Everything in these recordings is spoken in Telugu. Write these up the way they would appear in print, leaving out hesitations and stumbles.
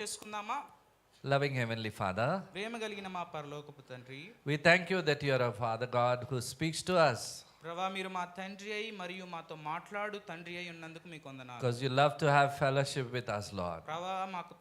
చేసుకుందామా? Loving Heavenly Father, ప్రేమ కలిగిన మా పరలోకపు తండ్రి, we thank you that you are a Father God who speaks to us ప్రభా మీరు మా తండ్రి అయి మరియు మాతో మాట్లాడు తండ్రి అయి ఉన్నందుకు మీకు వందనాలు. because you love to have fellowship with us, Lord. ప్రభా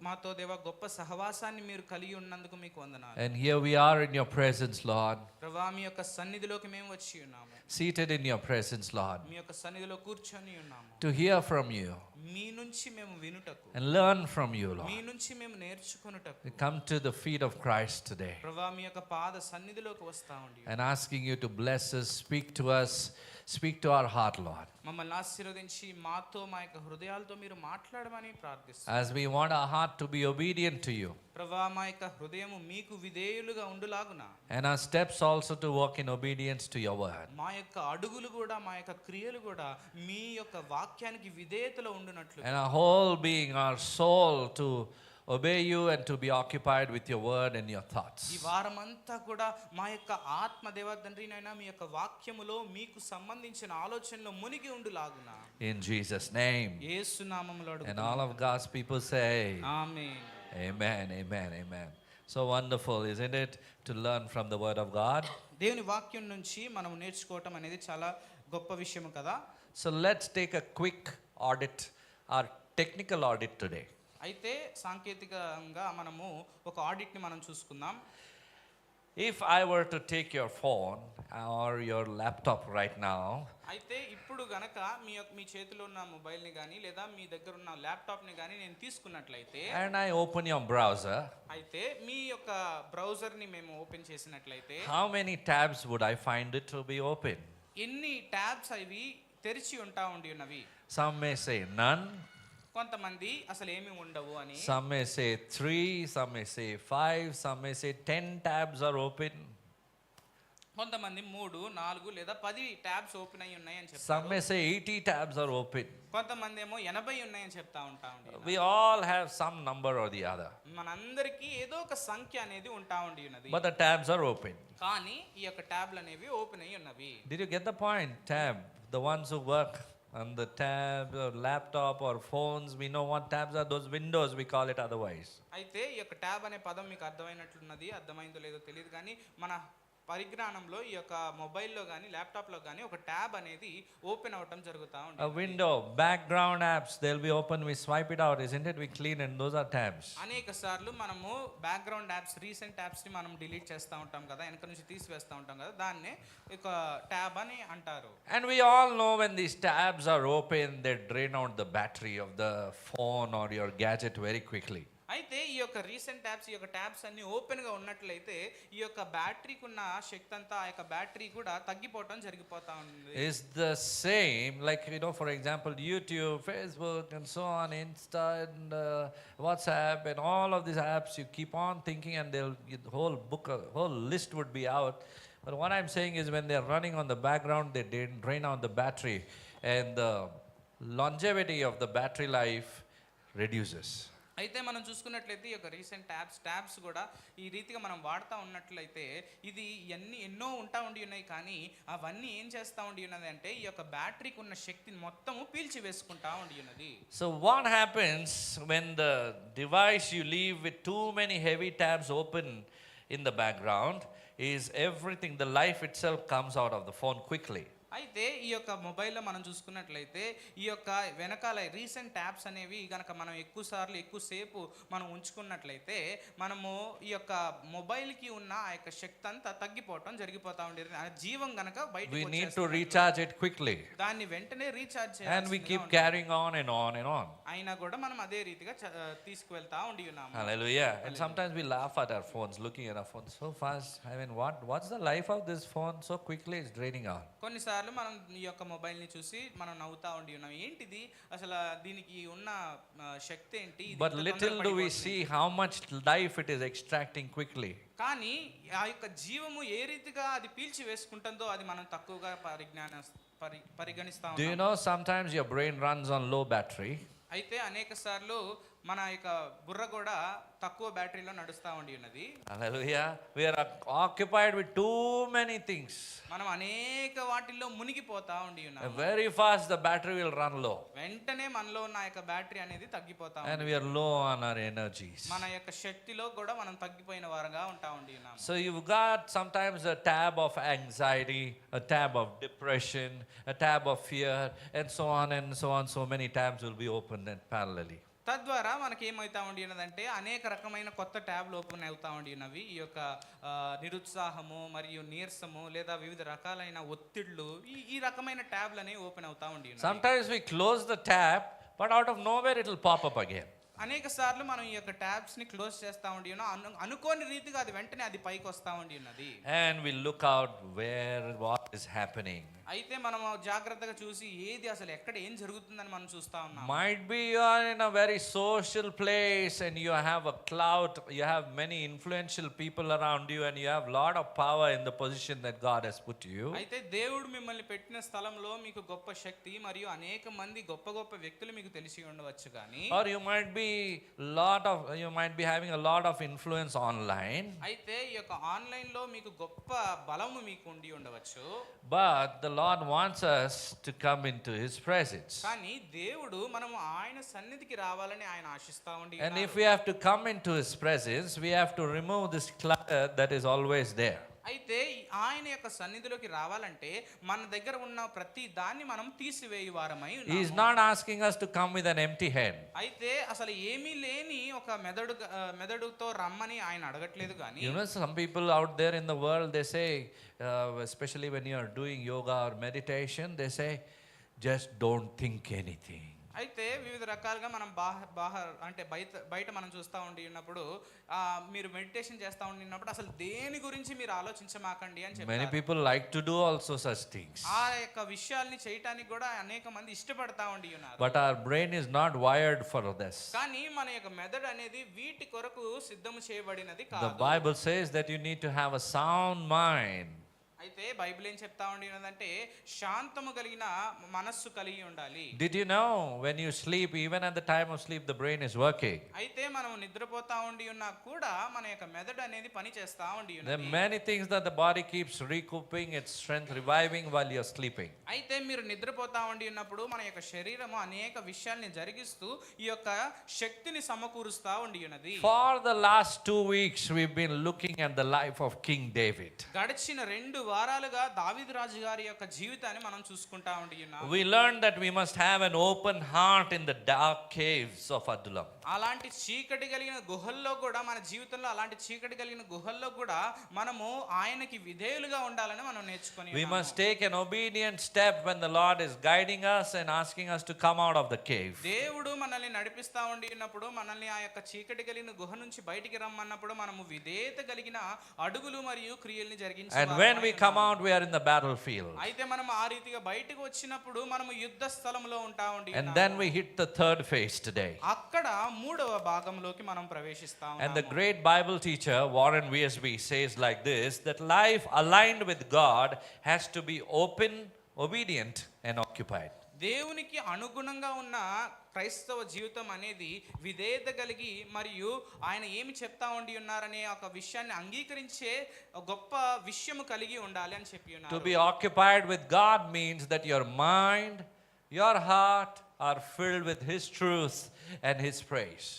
మాతో దేవా గొప్ప సహవాసాన్ని మీరు కలిగి ఉన్నందుకు మీకు వందనాలు. And here we are in your presence, Lord, ప్రభా మీ యొక్క సన్నిధిలోకి మేము వచ్చి ఉన్నాము. seated in your presence, Lord, మీ యొక్క సన్నిధిలో కూర్చొని ఉన్నాము. to hear from you మీ నుంచి మేము వినుటకు, and learn from you, me Lord. నుంచి మేము నేర్చుకొనుటకు We come to the feet of Christ today ప్రభా మీ యొక్క పాద సన్నిధిలోకి వస్తా ఉండి and asking you to bless us, speak to our heart, Lord. మమ్మల్ని ఆశీర్వదించి మాతో మా యొక్క హృదయాలతో మీరు మాట్లాడమని ప్రార్థిస్తున్నాం. As we want our heart to be obedient to you ప్రభా మా యొక్క హృదయము మీకు విధేయులుగా ఉండులాగున and our steps also to walk in obedience to your word. మా యొక్క అడుగులు కూడా మా యొక్క క్రియలు కూడా మీ యొక్క వాక్యానికి విధేయతలో ఉండునట్లు And our whole being, our soul to obey you and to be occupied with your word and your thoughts. ఈ వారమంతా కూడా మా యొక్క ఆత్మ దేవ తండ్రినైనా మీ యొక్క వాక్యములో మీకు సంబంధించిన ఆలోచనలో మునిగి ఉండులాగున In Jesus' name. యేసు నామములో And all of God's people say, amen. Amen, amen, amen. So wonderful, isn't it, to learn from the word of God? దేవుని వాక్యం నుంచి మనం నేర్చుకోవటం అనేది చాలా గొప్ప విషయం కదా. So let's take a quick audit, our technical audit today. అయితే సాంకేతికంగా మనము ఒక ఆడిట్ని మనం చూసుకుందాం. If I were to take your phone or your laptop right now, అయితే ఇప్పుడు గనక మీ చేతిలో ఉన్న మొబైల్ని కానీ లేదా మీ దగ్గర ఉన్న ల్యాప్టాప్ని కానీ నేను తీసుకున్నట్లయితే and I open your browser, అయితే మీ యొక్క బ్రౌజర్ని మేము ఓపెన్ చేసినట్లయితే how many tabs would I find it to be open? ఎన్ని ట్యాబ్స్ అవి తెరిచి ఉండి ఉన్నవి? Some may say none, కొంతమంది అసలు ఏమీ ఉండవు అని, some may say 3, some may say 5, some may say 10 tabs are open, కొంతమంది 3, 4 లేదా 10 ట్యాబ్స్ ఓపెన్ అయి ఉన్నాయి అని some చెప్తారు. may say 80 tabs are open. కొంతమంది ఏమో 80 ఉన్నాయని చెప్తా ఉంటాండి. We all have some number or the other, మనందరికీ ఏదో ఒక సంఖ్య అనేది ఉండి ఉన్నది, but the tabs are open. కానీ ఈ యొక్క ట్యాబ్లు అనేవి ఓపెన్ అయి ఉన్నవి. Did you get the point? Tab, the ones who work on the tab or laptop or phones, we know what tabs are. Those windows, we call it otherwise. అయితే ఈ యొక్క ట్యాబ్ అనే పదం మీకు అర్థమైనట్లున్నది, అర్థమైందో లేదో తెలియదు కానీ మన పరిజ్ఞానంలో ఈ యొక్క మొబైల్లో కానీ ల్యాప్టాప్లో కానీ ఒక ట్యాబ్ అనేది ఓపెన్ అవ్వటం జరుగుతూ A ఉంటుంది. window, background apps, they'll be open, we swipe it out, isn't it? We clean and those are tabs. అనేక సార్లు మనము బ్యాక్గ్రౌండ్ యాప్స్, రీసెంట్ యాప్స్ని మనం డిలీట్ చేస్తూ ఉంటాం కదా, వెనక నుంచి తీసివేస్తూ ఉంటాం కదా, దాన్నే ఒక ట్యాబ్ అని అంటారు. And we all know when these tabs are open, they drain out the battery of the phone or your gadget very quickly. అయితే ఈ యొక్క రీసెంట్ ట్యాబ్స్, ఈ యొక్క ట్యాబ్స్ అన్ని ఓపెన్గా ఉన్నట్లయితే ఈ యొక్క బ్యాటరీకి ఉన్న శక్తి అంతా, ఆ యొక్క బ్యాటరీ కూడా తగ్గిపోవటం జరిగిపోతా ఉంది. Is the same, like, for example, YouTube, Facebook, and so on, Insta, and WhatsApp, and all of these apps, you keep on thinking, and the whole list would be out. But what I'm saying is, when they're running on the background, they drain out the battery, and the longevity of the battery life reduces. అయితే మనం చూసుకున్నట్లయితే ఈ యొక్క రీసెంట్ ట్యాబ్స్ కూడా ఈ రీతిగా మనం వాడుతూ ఉన్నట్లయితే ఇది ఎన్నో ఉండి ఉన్నాయి, కానీ అవన్నీ ఏం చేస్తూ ఉన్నది అంటే ఈ యొక్క బ్యాటరీకి ఉన్న శక్తిని మొత్తము పీల్చి వేసుకుంటా ఉన్నది. So what happens when the device you leave with too many heavy tabs open in the background is everything, the life itself comes out of the phone quickly. అయితే ఈ యొక్క మొబైల్లో మనం చూసుకున్నట్లయితే ఈ యొక్క వెనకాల రీసెంట్ ట్యాబ్స్ అనేవి కనుక మనం ఎక్కువసేపు మనం ఉంచుకున్నట్లయితే మనము ఈ యొక్క మొబైల్కి ఉన్న ఆ యొక్క శక్తి అంతా తగ్గిపోవటం జరిగిపోతా ఉండేది. ఆ జీవం కనుక బయట We need to recharge it quickly. దాన్ని వెంటనే రీఛార్జ్ And we చేయాలి. keep carrying on and on and on. అయినా కూడా మనం అదే రీతిగా తీసుకువెళ్తా ఉన్నాము. Hallelujah. And sometimes we laugh at our phones, looking at our phones so fast. I mean, what's the life of this phone? So quickly it's draining out. కొన్నిసార్లు మనం ఈ యొక్క మొబైల్ని చూసి మనం నవ్వుతా ఉన్నాం, ఏంటిది అసలు దీనికి ఉన్న శక్తి ఏంటి? But little do we see how much life it is extracting quickly. కానీ ఆ యొక్క జీవము ఏ రీతిగా అది పీల్చి వేసుకుంటుందో అది మనం తక్కువగా పరిగణిస్తాం. Do you know sometimes your brain runs on low battery? అయితే అనేక సార్లు మన యొక్క బుర్ర కూడా తక్కువ బ్యాటరీలో నడుస్తూ ఉండి ఉన్నది. Hallelujah. We are occupied with too many things. మనం అనేక వాటిల్లో మునిగిపోతా ఉండి ఉన్నాం. Very fast the battery will run low. వెంటనే మనలో ఉన్న యొక్క బ్యాటరీ అనేది తగ్గిపోతా And we are low on our energies. మన యొక్క శక్తిలో కూడా మనం తగ్గిపోయిన వారుగా ఉంటా ఉండి ఉన్నాం. So you've got sometimes a tab of anxiety, a tab of depression, a tab of fear, and so on and so on. So many tabs will be opened and parallelly. తద్వారా మనకి ఏమవుతా ఉండి ఉన్నదంటే అనేక రకమైన కొత్త ట్యాబ్లు ఓపెన్ అవుతా ఉండి ఉన్నవి. ఈ యొక్క నిరుత్సాహము మరియు నీరసము లేదా వివిధ రకాలైన ఒత్తిళ్లు ఈ రకమైన ట్యాబ్లు అనేవి ఓపెన్ అవుతా ఉండి ఉన్నవి. Sometimes we close the tab, but out of nowhere it will pop up again. అనేక సార్లు మనం ఈ యొక్క ట్యాబ్స్ ని క్లోజ్ చేస్తా ఉండి ఉన్నాం. అనుకోని రీతిగా అది వెంటనే అది పైకి వస్తా ఉండి ఉన్నది. And we look out where what is happening. అయితే మనం జాగ్రత్తగా చూసి ఏది అసలు ఎక్కడ ఏం జరుగుతుందని మనం చూస్తా ఉన్నాం. Might be you are in a very social place and you have a clout, you have many influential people around you and you have lot of power in the position that God has put you. అయితే దేవుడు మిమ్మల్ని పెట్టిన స్థలంలో మీకు గొప్ప శక్తి మరియు అనేక మంది గొప్ప గొప్ప వ్యక్తులు మీకు తెలిసి ఉండవచ్చు కానీ, Or you might be having a lot of influence online. అయితే ఈ యొక్క ఆన్లైన్ లో మీకు గొప్ప బలము మీకు ఉండి ఉండవచ్చు. But the Lord wants us to come into His presence. కానీ దేవుడు మనము ఆయన సన్నిధికి రావాలని ఆయన ఆశిస్తా ఉండి And if we have to come into His presence, we have to remove this clutter that is always there. అయితే ఆయన యొక్క సన్నిధిలోకి రావాలంటే మన దగ్గర ఉన్న ప్రతి దాన్ని మనం తీసివేయి వారమై He is not asking us to come with an empty hand. అయితే అసలు ఏమీ లేని ఒక మెదడుతో రమ్మని ఆయన అడగట్లేదు కానీ, You know, some people out there in the world, they say, especially when you are doing yoga or meditation, they say, just don't think anything. అయితే వివిధ రకాలుగా మనం అంటే బయట మనం చూస్తూ ఉండి ఉన్నప్పుడు మీరు మెడిటేషన్ చేస్తూ ఉండినప్పుడు అసలు దేని గురించి మీరు ఆలోచించమాకండి అని చెప్పారు. Many people like to do also such things. ఆ యొక్క విషయాల్ని చేయటానికి కూడా అనేక మంది ఇష్టపడతా ఉండి ఉన్నారు. But our brain is not wired for this. కానీ మన యొక్క మెదడు అనేది వీటి కొరకు సిద్ధము చేయబడినది కాదు. The Bible says that you need to have a sound mind. అయితే బైబిల్ ఏం చెప్తా ఉండినదంటే శాంతము కలిగిన మనస్సు కలిగి ఉండాలి. Did you know when you sleep, even at the time of sleep, the brain is working? అయితే మనం నిద్రపోతా ఉండి ఉన్నా కూడా మన యొక్క మెదడు అనేది పని చేస్తా ఉండి ఉన్నది. There are many things that the body keeps recouping its strength, reviving while you're sleeping. అయితే మీరు నిద్రపోతా ఉండి ఉన్నప్పుడు మన యొక్క శరీరము అనేక విషయాల్ని జరిగిస్తూ ఈ యొక్క శక్తిని సమకూరుస్తా ఉండి ఉన్నది. For the last 2 weeks, we've been looking at the life of King David. గడిచిన 2 వారాలుగా దావీదు రాజు గారి యొక్క జీవితాన్ని మనం చూసుకుంటా ఉండి ఉన్నాం. We learned that we must have an open heart in the dark caves of Adullam. అలాంటి చీకటి కలిగిన గుహల్లో కూడా మన జీవితంలో అలాంటి చీకటి కలిగిన గుహల్లో కూడా మనము ఆయనకి విధేయులుగా ఉండాలని మనం నేర్చుకొని We must take an obedient step when the Lord is guiding us and asking us to come out of the cave. దేవుడు మనల్ని నడిపిస్తా ఉండి ఉన్నప్పుడు మనల్ని ఆ యొక్క చీకటి కలిగిన గుహ నుంచి బయటికి రమ్మన్నప్పుడు మనము విధేయత కలిగిన అడుగులు మరియు క్రియల్ని జరిగించాలి. And when we come out, we are in the battlefield. అయితే మనం ఆ రీతిగా బయటికి వచ్చినప్పుడు మనము యుద్ధ స్థలంలో ఉంటా ఉండి And then we hit the third phase today. అక్కడ 3వ భాగంలోకి మనం ప్రవేశిస్తాం. And the great Bible teacher Warren Wiersbe says like this, that life aligned with God has to be open, obedient and occupied. దేవునికి అనుగుణంగా ఉన్న క్రైస్తవ జీవితం అనేది విధేయత కలిగి మరియు ఆయన ఏమి చెప్తా ఉండి ఉన్నారనే ఒక విషయాన్ని అంగీకరించే గొప్ప విషయము కలిగి ఉండాలి అని చెప్పి ఉన్నారు. To be occupied with God means that your mind, your heart are filled with His truth and His praise.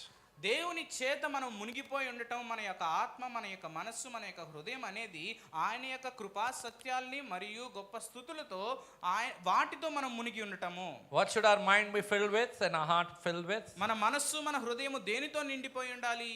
దేవుని చేత మనం మునిగిపోయి ఉండటం, మన యొక్క ఆత్మ, మన యొక్క మనస్సు, మన యొక్క హృదయం అనేది ఆయన యొక్క కృపా సత్యాల్ని మరియు గొప్ప స్తుతులతో వాటితో మనం మునిగి ఉండటము. What should our mind be filled with and our heart filled with? మన మనస్సు మన హృదయము దేనితో నిండిపోయి ఉండాలి?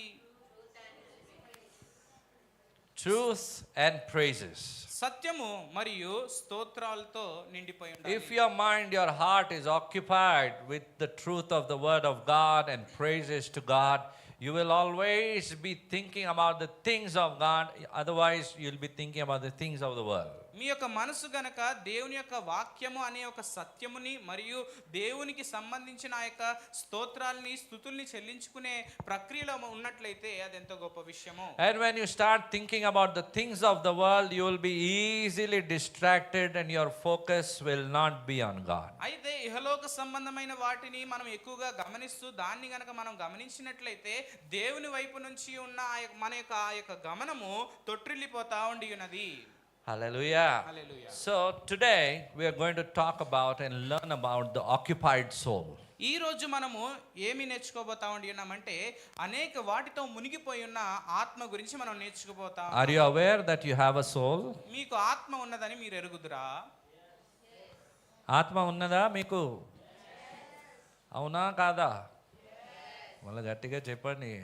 Truth and praises. సత్యము మరియు స్తోత్రాలతో నిండిపోయి ఉండాలి. If your mind, your heart is occupied with the truth of the word of God and praises to God, you will always be thinking about the things of God. Otherwise, you'll be thinking about the things of the world. మీ యొక్క మనసు గనక దేవుని యొక్క వాక్యము అనే ఒక సత్యముని మరియు దేవునికి సంబంధించిన ఆ యొక్క స్తోత్రాల్ని స్తుతుల్ని చెల్లించుకునే ప్రక్రియలో ఉన్నట్లయితే అది ఎంతో గొప్ప విషయము. And when you start thinking about the things of the world, you will be easily distracted and your focus will not be on God. అయితే ఇహలోక సంబంధమైన వాటిని మనం ఎక్కువగా గమనిస్తూ దాన్ని గనక మనం గమనించినట్లయితే దేవుని వైపు నుంచి ఉన్న మన యొక్క ఆ యొక్క గమనము తొట్టిల్లిపోతా ఉండి ఉన్నది. Hallelujah. Hallelujah. So today we are going to talk about and learn about the occupied soul. ఈ రోజు మనము ఏమి నేర్చుకోబోతా ఉండి ఉన్నామంటే అనేక వాటితో మునిగిపోయి ఉన్న ఆత్మ గురించి మనం నేర్చుకోబోతాం. Are you aware that you have a soul? మీకు ఆత్మ ఉన్నదని మీరు ఎరుగుదురా? ఆత్మ ఉన్నదా మీకు? అవునా కాదా? మళ్ళీ గట్టిగా చెప్పండి.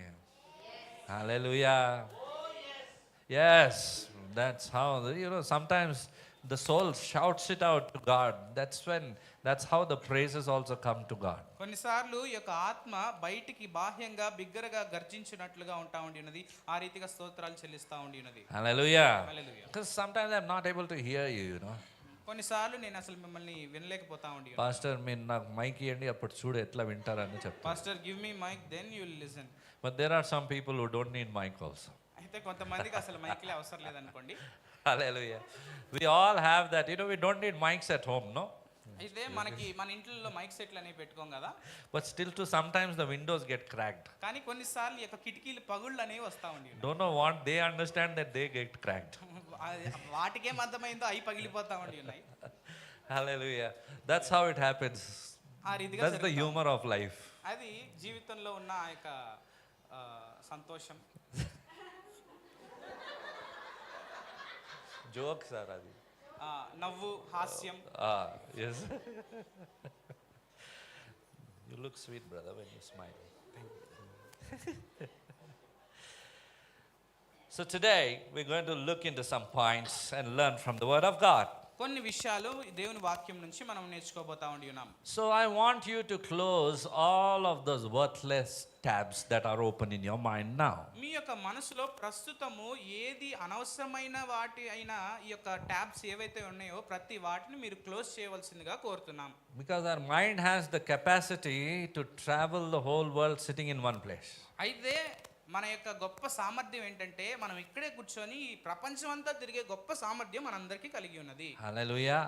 Hallelujah. Yes, that's how, sometimes the soul shouts it out to God. That's how the praises also come to God. కొన్నిసార్లు ఈ యొక్క ఆత్మ బయటికి బాహ్యంగా బిగ్గరగా గర్జించినట్లుగా ఉంటా ఉండి ఉన్నది. ఆ రీతిగా స్తోత్రాలు చెల్లిస్తా ఉండి ఉన్నది. Hallelujah. Hallelujah. Because sometimes I'm not able to hear you, కొన్నిసార్లు నేను అసలు మిమ్మల్ని వినలేకపోతా ఉండి. పాస్టర్ మీరు నాకు మైక్ ఇవ్వండి, అప్పుడు చూడు ఎట్లా వింటారని చెప్తాను. Pastor give me mic then you will listen. But there are some people who don't need mic also. అయితే కొంతమందికి అసలు మైక్లే అవసరం లేదనుకోండి. Hallelujah. We all have that. We don't need mics at home, no? అయితే మన ఇంట్లో మైక్ సెట్లు అనేవి పెట్టుకోం కదా. But still too, sometimes the windows get cracked. కానీ కొన్నిసార్లు ఈ యొక్క కిటికీలు పగుళ్ళు అనేవి వస్తా ఉండి. Don't know what they understand that they get cracked. వాటికేం అర్థమైందో అవి పగిలిపోతా ఉండి ఉన్నాయి. Hallelujah. That's how it happens. ఆ రీతిగా That's the humor of life. అది జీవితంలో ఉన్న ఆ యొక్క సంతోషం. Joke, sir. Adi. నవ్వు, హాస్యం. Yes. You look sweet, brother, when you smile. So today we're going to look into some points and learn from the Word of God. కొన్ని విషయాలు దేవుని వాక్యం నుంచి మనం నేర్చుకోబోతా ఉండి ఉన్నాం. So I want you to close all of those worthless tabs that are open in your mind now. మీ యొక్క మనసులో ప్రస్తుతము ఏది అనవసరమైన వాటి అయినా ఈ యొక్క ట్యాబ్స్ ఏవైతే ఉన్నాయో ప్రతి వాటిని మీరు క్లోజ్ చేయవలసిందిగా కోరుతున్నాం. Because our mind has the capacity to travel the whole world sitting in one place. అయితే మన యొక్క గొప్ప సామర్థ్యం ఏంటంటే మనం ఇక్కడే కూర్చొని ఈ ప్రపంచం అంతా తిరిగే గొప్ప సామర్థ్యం మనందరికీ కలిగి ఉన్నది. Hallelujah.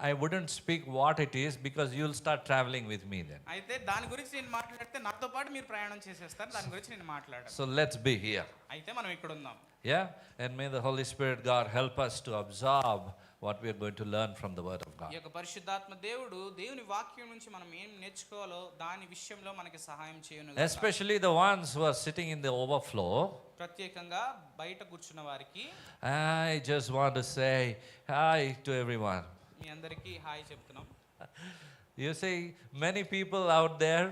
I wouldn't speak what it is because you'll start traveling with me then. అయితే దాని గురించి నేను మాట్లాడితే నాతో పాటు మీరు ప్రయాణం చేసేస్తారు. దాని గురించి నేను మాట్లాడాను. So let's be here. అయితే మనం ఇక్కడ ఉందాం. Yeah, and may the Holy Spirit God help us to absorb what we are going to learn from the Word of God. ఈ యొక్క పరిశుద్ధాత్మ దేవుడు దేవుని వాక్యం నుంచి మనం ఏం నేర్చుకోవాలో దాని విషయంలో మనకి సహాయం చేయను. Especially the ones who are sitting in the overflow. ప్రత్యేకంగా బయట కూర్చున్న వారికి I just want to say hi to everyone. మీ అందరికీ హాయ్ చెప్తున్నాం. You see, many people out there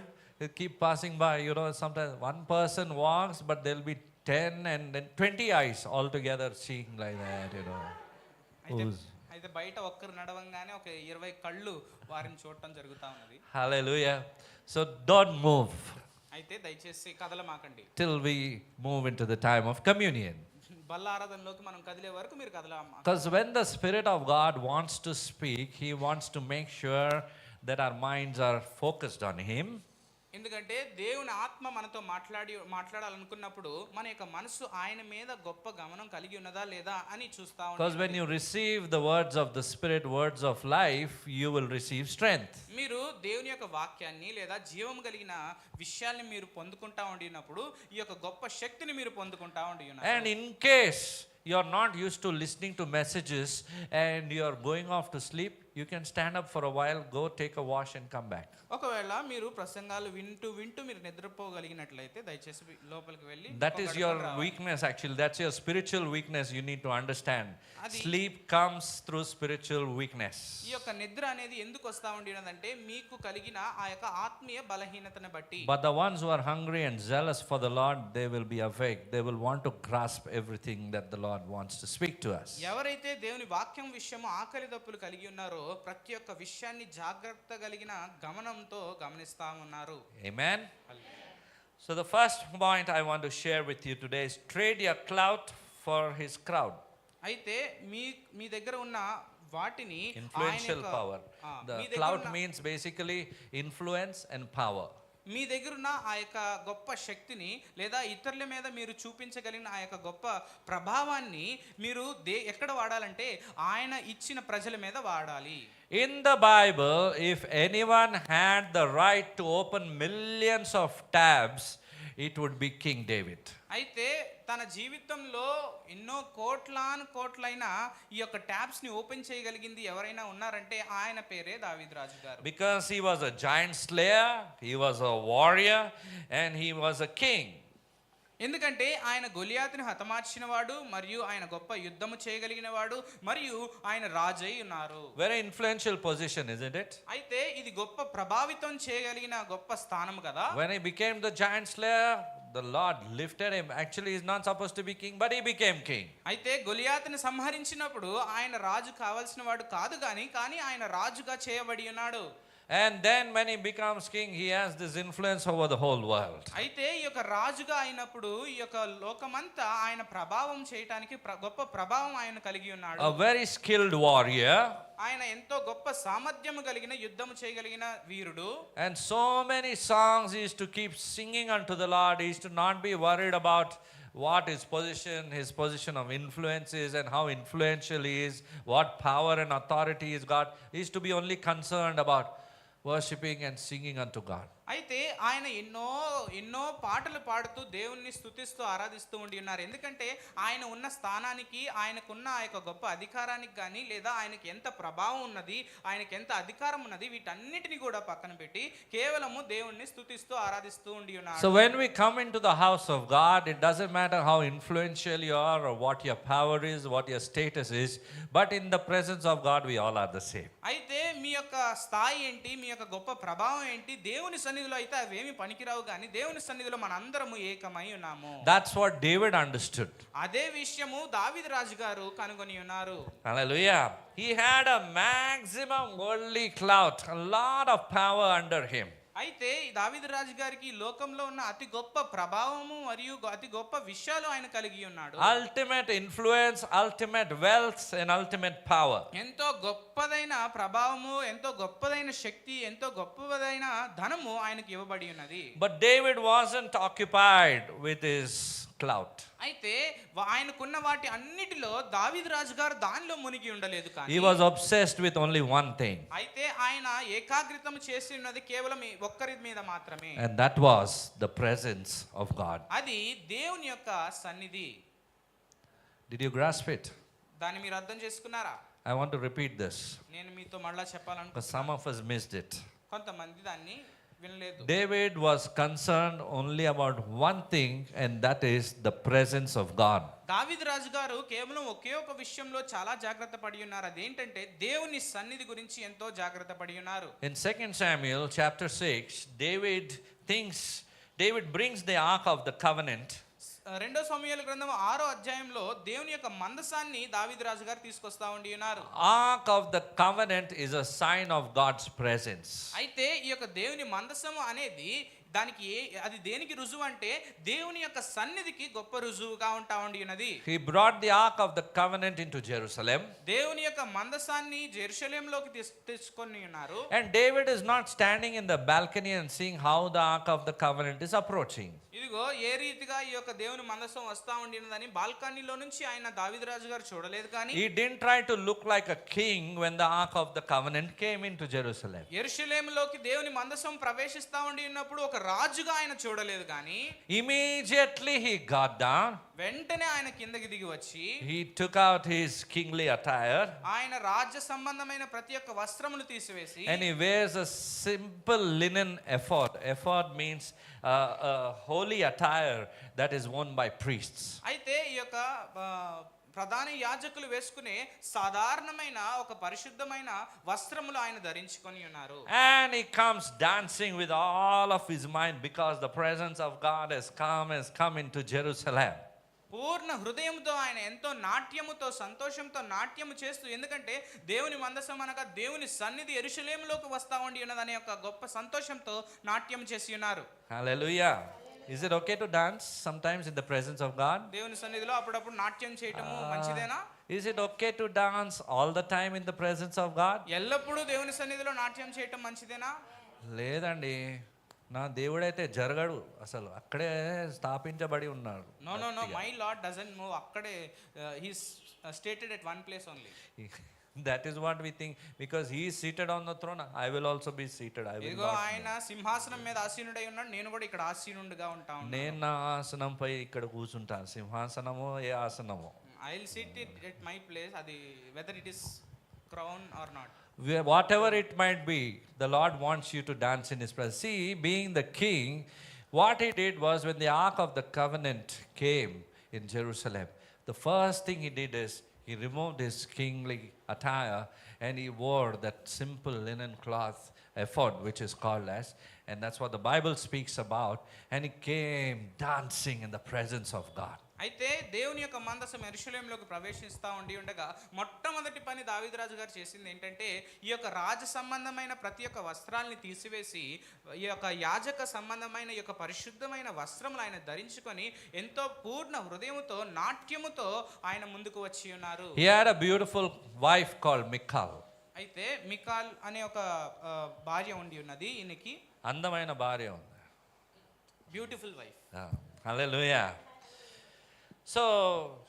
keep passing by. Sometimes one person walks, but there'll be 10 and then 20 eyes all together seeing like that. అయితే బయట ఒక్కరు నడవంగానే ఒక 20 కళ్ళు వారిని చూడటం జరుగుతా ఉన్నది. Hallelujah. So don't move. అయితే దయచేసి కదలమాకండి. Till we move into the time of communion. బల్ల ఆరాధనలోకి మనం కదిలే వరకు మీరు కదలమాకండి. Because when the Spirit of God wants to speak, He wants to make sure that our minds are focused on Him. ఎందుకంటే దేవుని ఆత్మ మనతో మాట్లాడాలనుకున్నప్పుడు మన యొక్క మనసు ఆయన మీద గొప్ప గమనం కలిగి ఉన్నదా లేదా అని చూస్తా ఉంటాం. Because when you receive the words of the Spirit, words of life, you will receive strength. మీరు దేవుని యొక్క వాక్యాన్ని లేదా జీవం కలిగిన విషయాల్ని మీరు పొందుకుంటా ఉండినప్పుడు ఈ యొక్క గొప్ప శక్తిని మీరు పొందుకుంటా ఉండి ఉన్నారు. And in case you are not used to listening to messages and you are going off to sleep, you can stand up for a while, go take a wash and come back. ఒకవేళ మీరు ప్రసంగాలు వింటూ మీరు నిద్రపోగలిగినట్లయితే దయచేసి లోపలికి వెళ్ళి That is your weakness actually. That's your spiritual weakness you need to understand. Sleep comes through spiritual weakness. ఈ యొక్క నిద్ర అనేది ఎందుకు వస్తా ఉండినదంటే మీకు కలిగిన ఆ యొక్క ఆత్మీయ బలహీనతను బట్టి. But the ones who are hungry and zealous for the Lord, they will be awake. They will want to grasp everything that the Lord wants to speak to us. ఎవరైతే దేవుని వాక్యం విషయము ఆకలి దప్పులు కలిగి ఉన్నారో ప్రతి ఒక్క విషయాన్ని జాగ్రత్త కలిగిన గమనంతో గమనిస్తా ఉన్నారు. Amen. So the first point I want to share with you today is trade your clout for His crowd. అయితే మీ దగ్గర ఉన్న వాటిని Influential power. The మీ దగ్గర cloud ఉన్న means basically influence and power. మీ దగ్గరున్న ఆ యొక్క గొప్ప శక్తిని లేదా ఇతరుల మీద మీరు చూపించగలిగిన ఆ యొక్క గొప్ప ప్రభావాన్ని మీరు ఎక్కడ వాడాలంటే ఆయన ఇచ్చిన ప్రజల మీద వాడాలి. In the Bible, if anyone had the right to open millions of tabs, it would be King David. అయితే తన జీవితంలో ఎన్నో కోట్లైన ఈ యొక్క ట్యాబ్స్ ని ఓపెన్ చేయగలిగింది ఎవరైనా ఉన్నారంటే ఆయన పేరే దావీదు రాజు గారు. Because he was a giant slayer, he was a warrior, and he was a king. ఎందుకంటే ఆయన గొలియాతుని హతమార్చిన వాడు మరియు ఆయన గొప్ప యుద్ధము చేయగలిగిన వాడు మరియు ఆయన రాజై ఉన్నారు. Very influential position, isn't it? అయితే ఇది గొప్ప ప్రభావితం చేయగలిగిన గొప్ప స్థానం కదా. When he became the giant slayer, the Lord lifted him. Actually, he's not supposed to be king, but he became king. అయితే గొలియాతుని సంహరించినప్పుడు ఆయన రాజు కావాల్సిన వాడు కాదు కానీ ఆయన రాజుగా చేయబడి ఉన్నాడు. And then when he becomes king, he has this influence over the whole world. అయితే ఈ యొక్క రాజుగా అయినప్పుడు ఈ యొక్క లోకమంతా ఆయన ప్రభావం చేయడానికి గొప్ప ప్రభావం ఆయన కలిగి ఉన్నాడు. A very skilled warrior. ఆయన ఎంతో గొప్ప సామర్థ్యము కలిగిన యుద్ధము చేయగలిగిన వీరుడు. And so many songs he used to keep singing unto the Lord. He used to not be worried about what his position of influence is and how influential he is, what power and authority he's got. He used to be only concerned about worshiping and singing unto God. అయితే ఆయన ఎన్నో పాటలు పాడుతూ దేవుణ్ణి స్తుతిస్తూ ఆరాధిస్తూ ఉండి ఉన్నారు. ఎందుకంటే ఆయన ఉన్న స్థానానికి ఆయనకున్న ఆ యొక్క గొప్ప అధికారానికి కానీ లేదా ఆయనకి ఎంత ప్రభావం ఉన్నది ఆయనకి ఎంత అధికారం ఉన్నది వీటన్నిటిని కూడా పక్కన పెట్టి కేవలము దేవుణ్ణి స్తుతిస్తూ ఆరాధిస్తూ ఉండి ఉన్నారు. So when we come into the house of God, it doesn't matter how influential you are or what your power is, what your status is, but in the presence of God we all are the same. అయితే మీ యొక్క స్థాయి ఏంటి మీ యొక్క గొప్ప ప్రభావం ఏంటి దేవుని సన్నిధిలో అయితే అవేమి పనికిరావు కానీ దేవుని సన్నిధిలో మనందరము ఏకమై ఉన్నాము. That's what David understood. అదే విషయము దావీదు రాజు గారు కనుగొని ఉన్నారు. Hallelujah. He had a maximum worldly clout, a lot of power under him. అయితే దావీదు రాజు గారికి ఈ లోకంలో ఉన్న అతి గొప్ప ప్రభావము మరియు అతి గొప్ప విషయాలు ఆయన కలిగి ఉన్నాడు. Ultimate influence, ultimate wealth and ultimate power. ఎంతో గొప్పదైన ప్రభావము ఎంతో గొప్పదైన శక్తి ఎంతో గొప్పదైన ధనము ఆయనకి ఇవ్వబడి ఉన్నది. But David wasn't occupied with his clout. అయితే ఆయనకున్న వాటి అన్నిటిలో దావీదు రాజు గారు దానిలో మునిగి ఉండలేదు కానీ He was obsessed with only one thing. అయితే ఆయన ఏకాగ్రతము చేసి ఉన్నది కేవలం ఒక్కరి మీద మాత్రమే. And that was the presence of God. అది దేవుని యొక్క సన్నిధి. Did you grasp it? దాన్ని మీరు అర్థం చేసుకున్నారా? I want to repeat this నేను మీతో మళ్ళా because చెప్పాలనుకుంటున్నాను. some of us missed it. కొంతమంది దాన్ని వినలేదు. David was concerned only about one thing, and that is the presence of God. దావీదు రాజు గారు కేవలం ఒకే ఒక విషయంలో చాలా జాగ్రత్త పడి ఉన్నారు. అదేంటంటే దేవుని సన్నిధి గురించి ఎంతో జాగ్రత్త పడి ఉన్నారు. In 2 Samuel chapter 6, David brings the ark of the covenant. రెండో సమూయేలు గ్రంథం 6వ అధ్యాయంలో దేవుని యొక్క మందసాన్ని దావీదు రాజు గారు తీసుకొస్తా ఉండి ఉన్నారు. Ark of the covenant is a sign of God's presence. అయితే ఈ యొక్క దేవుని మందసము అనేది దానికి అది దేనికి రుజువు అంటే దేవుని యొక్క సన్నిధికి గొప్ప రుజువుగా ఉంటా ఉండి ఉన్నది. He brought the ark of the covenant into Jerusalem. దేవుని యొక్క మందసాన్ని జెరూసలేంలోకి తీసుకొని ఉన్నారు. And David is not standing in the balcony and seeing how the ark of the covenant is approaching. ఇదిగో ఏ రీతిగా ఈ యొక్క దేవుని మందసం వస్తా ఉండినదని బాల్కనీలో నుంచి ఆయన దావీదు రాజు గారు చూడలేదు కానీ He didn't try to look like a king when the ark of the covenant came into Jerusalem. యెరూషలేములోకి దేవుని మందసం ప్రవేశిస్తా ఉండి ఉన్నప్పుడు ఒక రాజుగా ఆయన చూడలేదు కానీ Immediately he got down. వెంటనే ఆయన కిందకి దిగి వచ్చి He took out his kingly attire. ఆయన రాజ్య సంబంధమైన ప్రతి ఒక్క వస్త్రమును తీసివేసి And he wears a simple linen ephod. Ephod means a holy attire that is worn by priests. అయితే ఈ యొక్క ప్రధాన యాజకులు వేసుకునే సాధారణమైన ఒక పరిశుద్ధమైన వస్త్రములు ఆయన ధరించుకొని ఉన్నారు. And he comes dancing with all of his mind because the presence of God has come into Jerusalem. పూర్ణ హృదయంతో ఆయన ఎంతో నాట్యముతో సంతోషంతో నాట్యము చేస్తూ ఎందుకంటే దేవుని మందసం అనగా దేవుని సన్నిధి యెరూషలేములోకి వస్తా ఉండి ఉన్నదనే ఒక గొప్ప సంతోషంతో నాట్యం చేసి ఉన్నారు. Hallelujah. Is it okay to dance sometimes in the presence of God? దేవుని సన్నిధిలో అప్పుడప్పుడు నాట్యం చేయటము మంచిదేనా? Is it okay to dance all the time in the presence of God? ఎల్లప్పుడూ దేవుని సన్నిధిలో నాట్యం చేయటం మంచిదేనా? లేదండి, నా దేవుడైతే జరగడు, అసలు అక్కడే స్థాపించబడి ఉన్నాడు. No no no, my lord doesn't move. అక్కడే he's stated at one place only. That is what we think, because he is seated on the throne, I will also be seated. I will ఇదిగో not ఆయన సింహాసనం మీద ఆసీనుడై ఉన్నాడు, నేను కూడా ఇక్కడ ఆసీనుడిగా ఉంటాను. నేను నా ఆసనంపై ఇక్కడ కూర్చుంటాను. సింహాసనము ఏ ఆసనము? I will sit it at my place. అది whether it is crown or not. Whatever it might be, the Lord wants you to dance in his presence. See, being the king, what he did was, when the Ark of the Covenant came in Jerusalem, the first thing he did is he removed his kingly attire and he wore that simple linen cloth ephod, which is called as, and that's what the Bible speaks about, and he came dancing in the presence of God. అయితే దేవుని యొక్క మందసం యెరూషలేములోకి ప్రవేశిస్తూ ఉండగా మొట్టమొదటి పని దావీదు రాజు గారు చేసింది ఏంటంటే, ఈ యొక్క రాజ సంబంధమైన ప్రతి ఒక్క వస్త్రాల్ని తీసివేసి ఈ యొక్క యాజక సంబంధమైన ఈ యొక్క పరిశుద్ధమైన వస్త్రములు ఆయన ధరించుకొని ఎంతో పూర్ణ హృదయముతో నాట్యముతో ఆయన ముందుకు వచ్చి ఉన్నారు. He had a beautiful wife called Michal. అయితే మికాల్ అనే ఒక భార్య ఉండి ఉన్నది ఈయనకి. అందమైన భార్య ఉంది. Beautiful wife. Hallelujah. So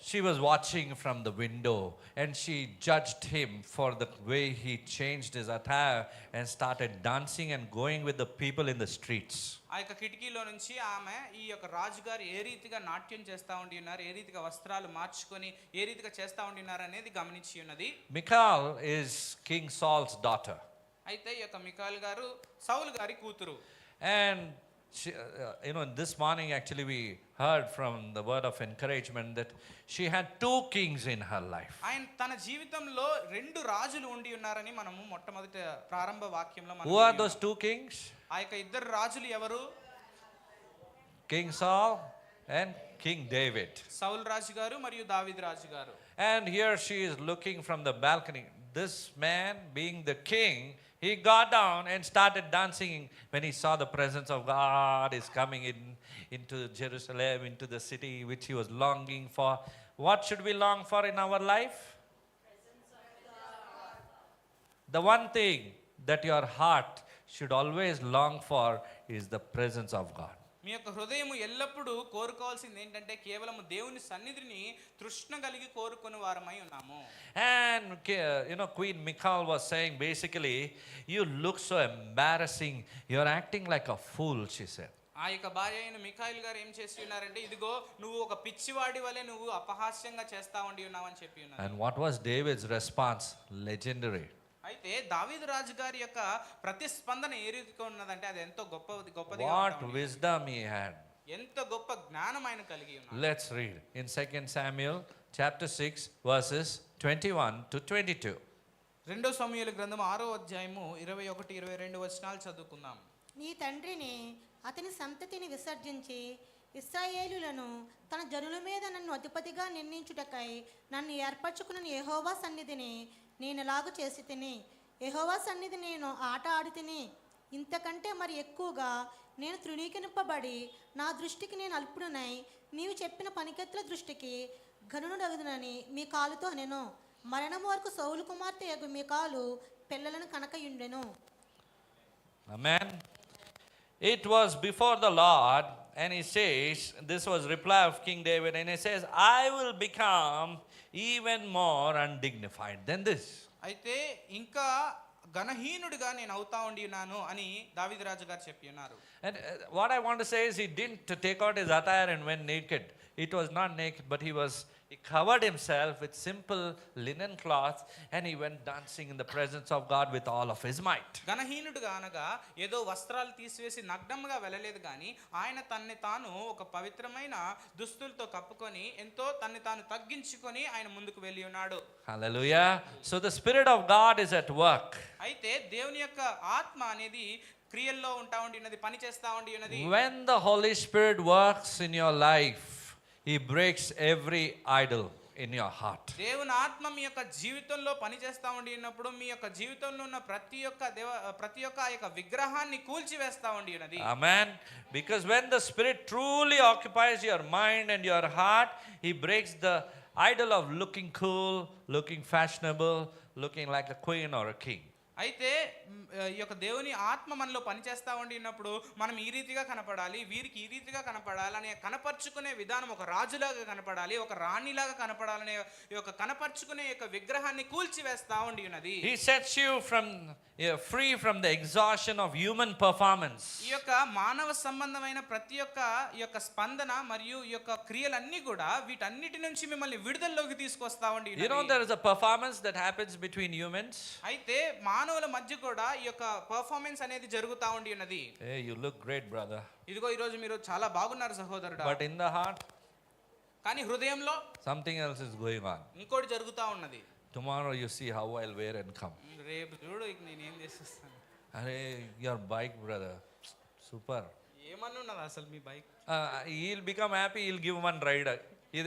she was watching from the window and she judged him for the way he changed his attire and started dancing and going with the people in the streets. ఆ యొక్క కిటికీలో నుంచి ఆమె ఈ యొక్క రాజుగారు ఏ రీతిగా నాట్యం చేస్తూ ఉండి ఉన్నారు, ఏ రీతిగా వస్త్రాలు మార్చుకొని ఏ రీతిగా చేస్తూ ఉండి ఉన్నారు అనేది గమనించి ఉన్నది. Michal is King Saul's daughter. అయితే ఈ యొక్క మికాల్ గారు సౌలు గారి కూతురు. And she, this morning actually we heard from the word of encouragement that she had two kings in her life. ఆయన తన జీవితంలో రెండు రాజులు ఉండి ఉన్నారని మనము మొట్టమొదటి ప్రారంభ వాక్యంలో మనం Who are those two kings? ఆ యొక్క ఇద్దరు రాజులు ఎవరు? King Saul and King David. సౌలు రాజు గారు మరియు దావీదు రాజు గారు. And here she is looking from the balcony. This man, being the king, he got down and started dancing when he saw the presence of God is coming into Jerusalem, into the city which he was longing for. What should we long for in our life? The one thing that your heart should always long for is the presence of God. మీ యొక్క హృదయం ఎల్లప్పుడూ కోరుకోవాల్సింది ఏంటంటే కేవలం దేవుని సన్నిధిని తృష్ణ కలిగి కోరుకునే వారమై ఉన్నాము. And Queen Michal was saying basically, you look so embarrassing, you're acting like a fool, she said. ఆ యొక్క భార్య అయిన మిఖాయిల్ గారు ఏం చేసి ఉన్నారంటే, ఇదిగో నువ్వు ఒక పిచ్చివాడి వలె నువ్వు అపహాస్యంగా చేస్తా ఉండి ఉన్నావని చెప్పి ఉన్నారు. And what was David's response? Legendary. అయితే దావీదు రాజు గారి యొక్క ప్రతిస్పందన ఏ రీతిగా ఉన్నదంటే అది ఎంతో గొప్పది. What wisdom he had. ఎంత గొప్ప జ్ఞానం ఆయన కలిగి ఉన్నారు. Let's read in 2 Samuel chapter 6 verses 21 to 22. రెండో సమూయేలు గ్రంథం 6వ అధ్యాయము 21, 22 వచనాలు చదువుకుందాం. నీ తండ్రిని అతని సంతతిని విసర్జించి ఇశ్రాయేలులను తన జనుల మీద నన్ను అధిపతిగా నిర్ణయించుటకై నన్ను ఏర్పరచుకున్న యెహోవా సన్నిధిని నేను ఎలాగూ చేసి తిని, యెహోవా సన్నిధి నేను ఆట ఆడి తిని, ఇంతకంటే మరి ఎక్కువగా నేను తృణీకరింపబడి నా దృష్టికి నేను అల్పుడునై నీవు చెప్పిన పనికెత్తుల దృష్టికి ఘనుడగుదునని మీ కాలుతో నేను మరణం వరకు సౌలు కుమార్తె యగు మీ కాలు పిల్లలను కనకయుండెను. Amen. It was before the Lord, and he says, this was reply of King David, and he says, I will become even more undignified than this. అయితే ఇంకా ఘనహీనుడిగా నేను అవుతా ఉండి ఉన్నాను అని దావీదు రాజు గారు చెప్పి ఉన్నారు. And what I want to say is, he didn't take out his attire and went naked. It was not naked, but he covered himself with simple linen cloth and he went dancing in the presence of God with all of his might. ఘనహీనుడుగా అనగా ఏదో వస్త్రాలు తీసివేసి నగ్నంగా వెళ్ళలేదు కానీ ఆయన తన్ని తాను ఒక పవిత్రమైన దుస్తులతో కప్పుకొని ఎంతో తన్ని తాను తగ్గించుకొని ఆయన ముందుకు వెళ్ళి ఉన్నాడు. Hallelujah. So the Spirit of God is at work. అయితే దేవుని యొక్క ఆత్మ అనేది క్రియల్లో ఉంటా ఉండినది, పని చేస్తా ఉండి ఉన్నది. When the Holy Spirit works in your life, he breaks every idol. in your heart. దేవుని ఆత్మ మీ యొక్క జీవితంలో పనిచేస్తా ఉండినప్పుడు మీ యొక్క జీవితంలో ఉన్న ప్రతి ఒక్క ఆ యొక్క విగ్రహాన్ని కూల్చివేస్తా ఉండినది. Amen. Because when the Spirit truly occupies your mind and your heart, He breaks the idol of looking cool, looking fashionable, looking like a queen or a king. అయితే ఈ యొక్క దేవుని ఆత్మ మనలో పనిచేస్తా ఉండినప్పుడు మనం ఈ రీతిగా కనపడాలి, వీరికి ఈ రీతిగా కనపడాలి అనే కనపరుచుకునే విధానం, ఒక రాజులాగా కనపడాలి, ఒక రాణిలాగా కనపడాలనే ఈ యొక్క కనపరుచుకునే యొక్క విగ్రహాన్ని కూల్చివేస్తా ఉండి ఉన్నది. He sets you free from the exhaustion of human performance. ఈ యొక్క మానవ సంబంధమైన ప్రతి ఒక్క ఈ యొక్క స్పందన మరియు ఈ యొక్క క్రియలన్నీ కూడా వీటన్నిటి నుంచి మిమ్మల్ని విడుదలలోకి తీసుకొస్తా ఉండి You know, there is a performance that happens between humans. అయితే మానవుల మధ్య కూడా ఈ యొక్క పర్ఫార్మెన్స్ అనేది జరుగుతా ఉండి ఉన్నది. Hey, you look great, brother. ఇదిగో ఈ రోజు మీరు చాలా బాగున్నారు సహోదరుడా. But in the heart, కానీ హృదయంలో something else is going on. ఇంకోటి జరుగుతా ఉన్నది. Tomorrow you see how I'll wear and come. రేపు చూడు ఇక నేను ఏం చేసేస్తాను. Arey, your bike, brother. Super. ఏమన్నా ఉన్నది అసలు మీ bike? He'll become happy, he'll give one ride.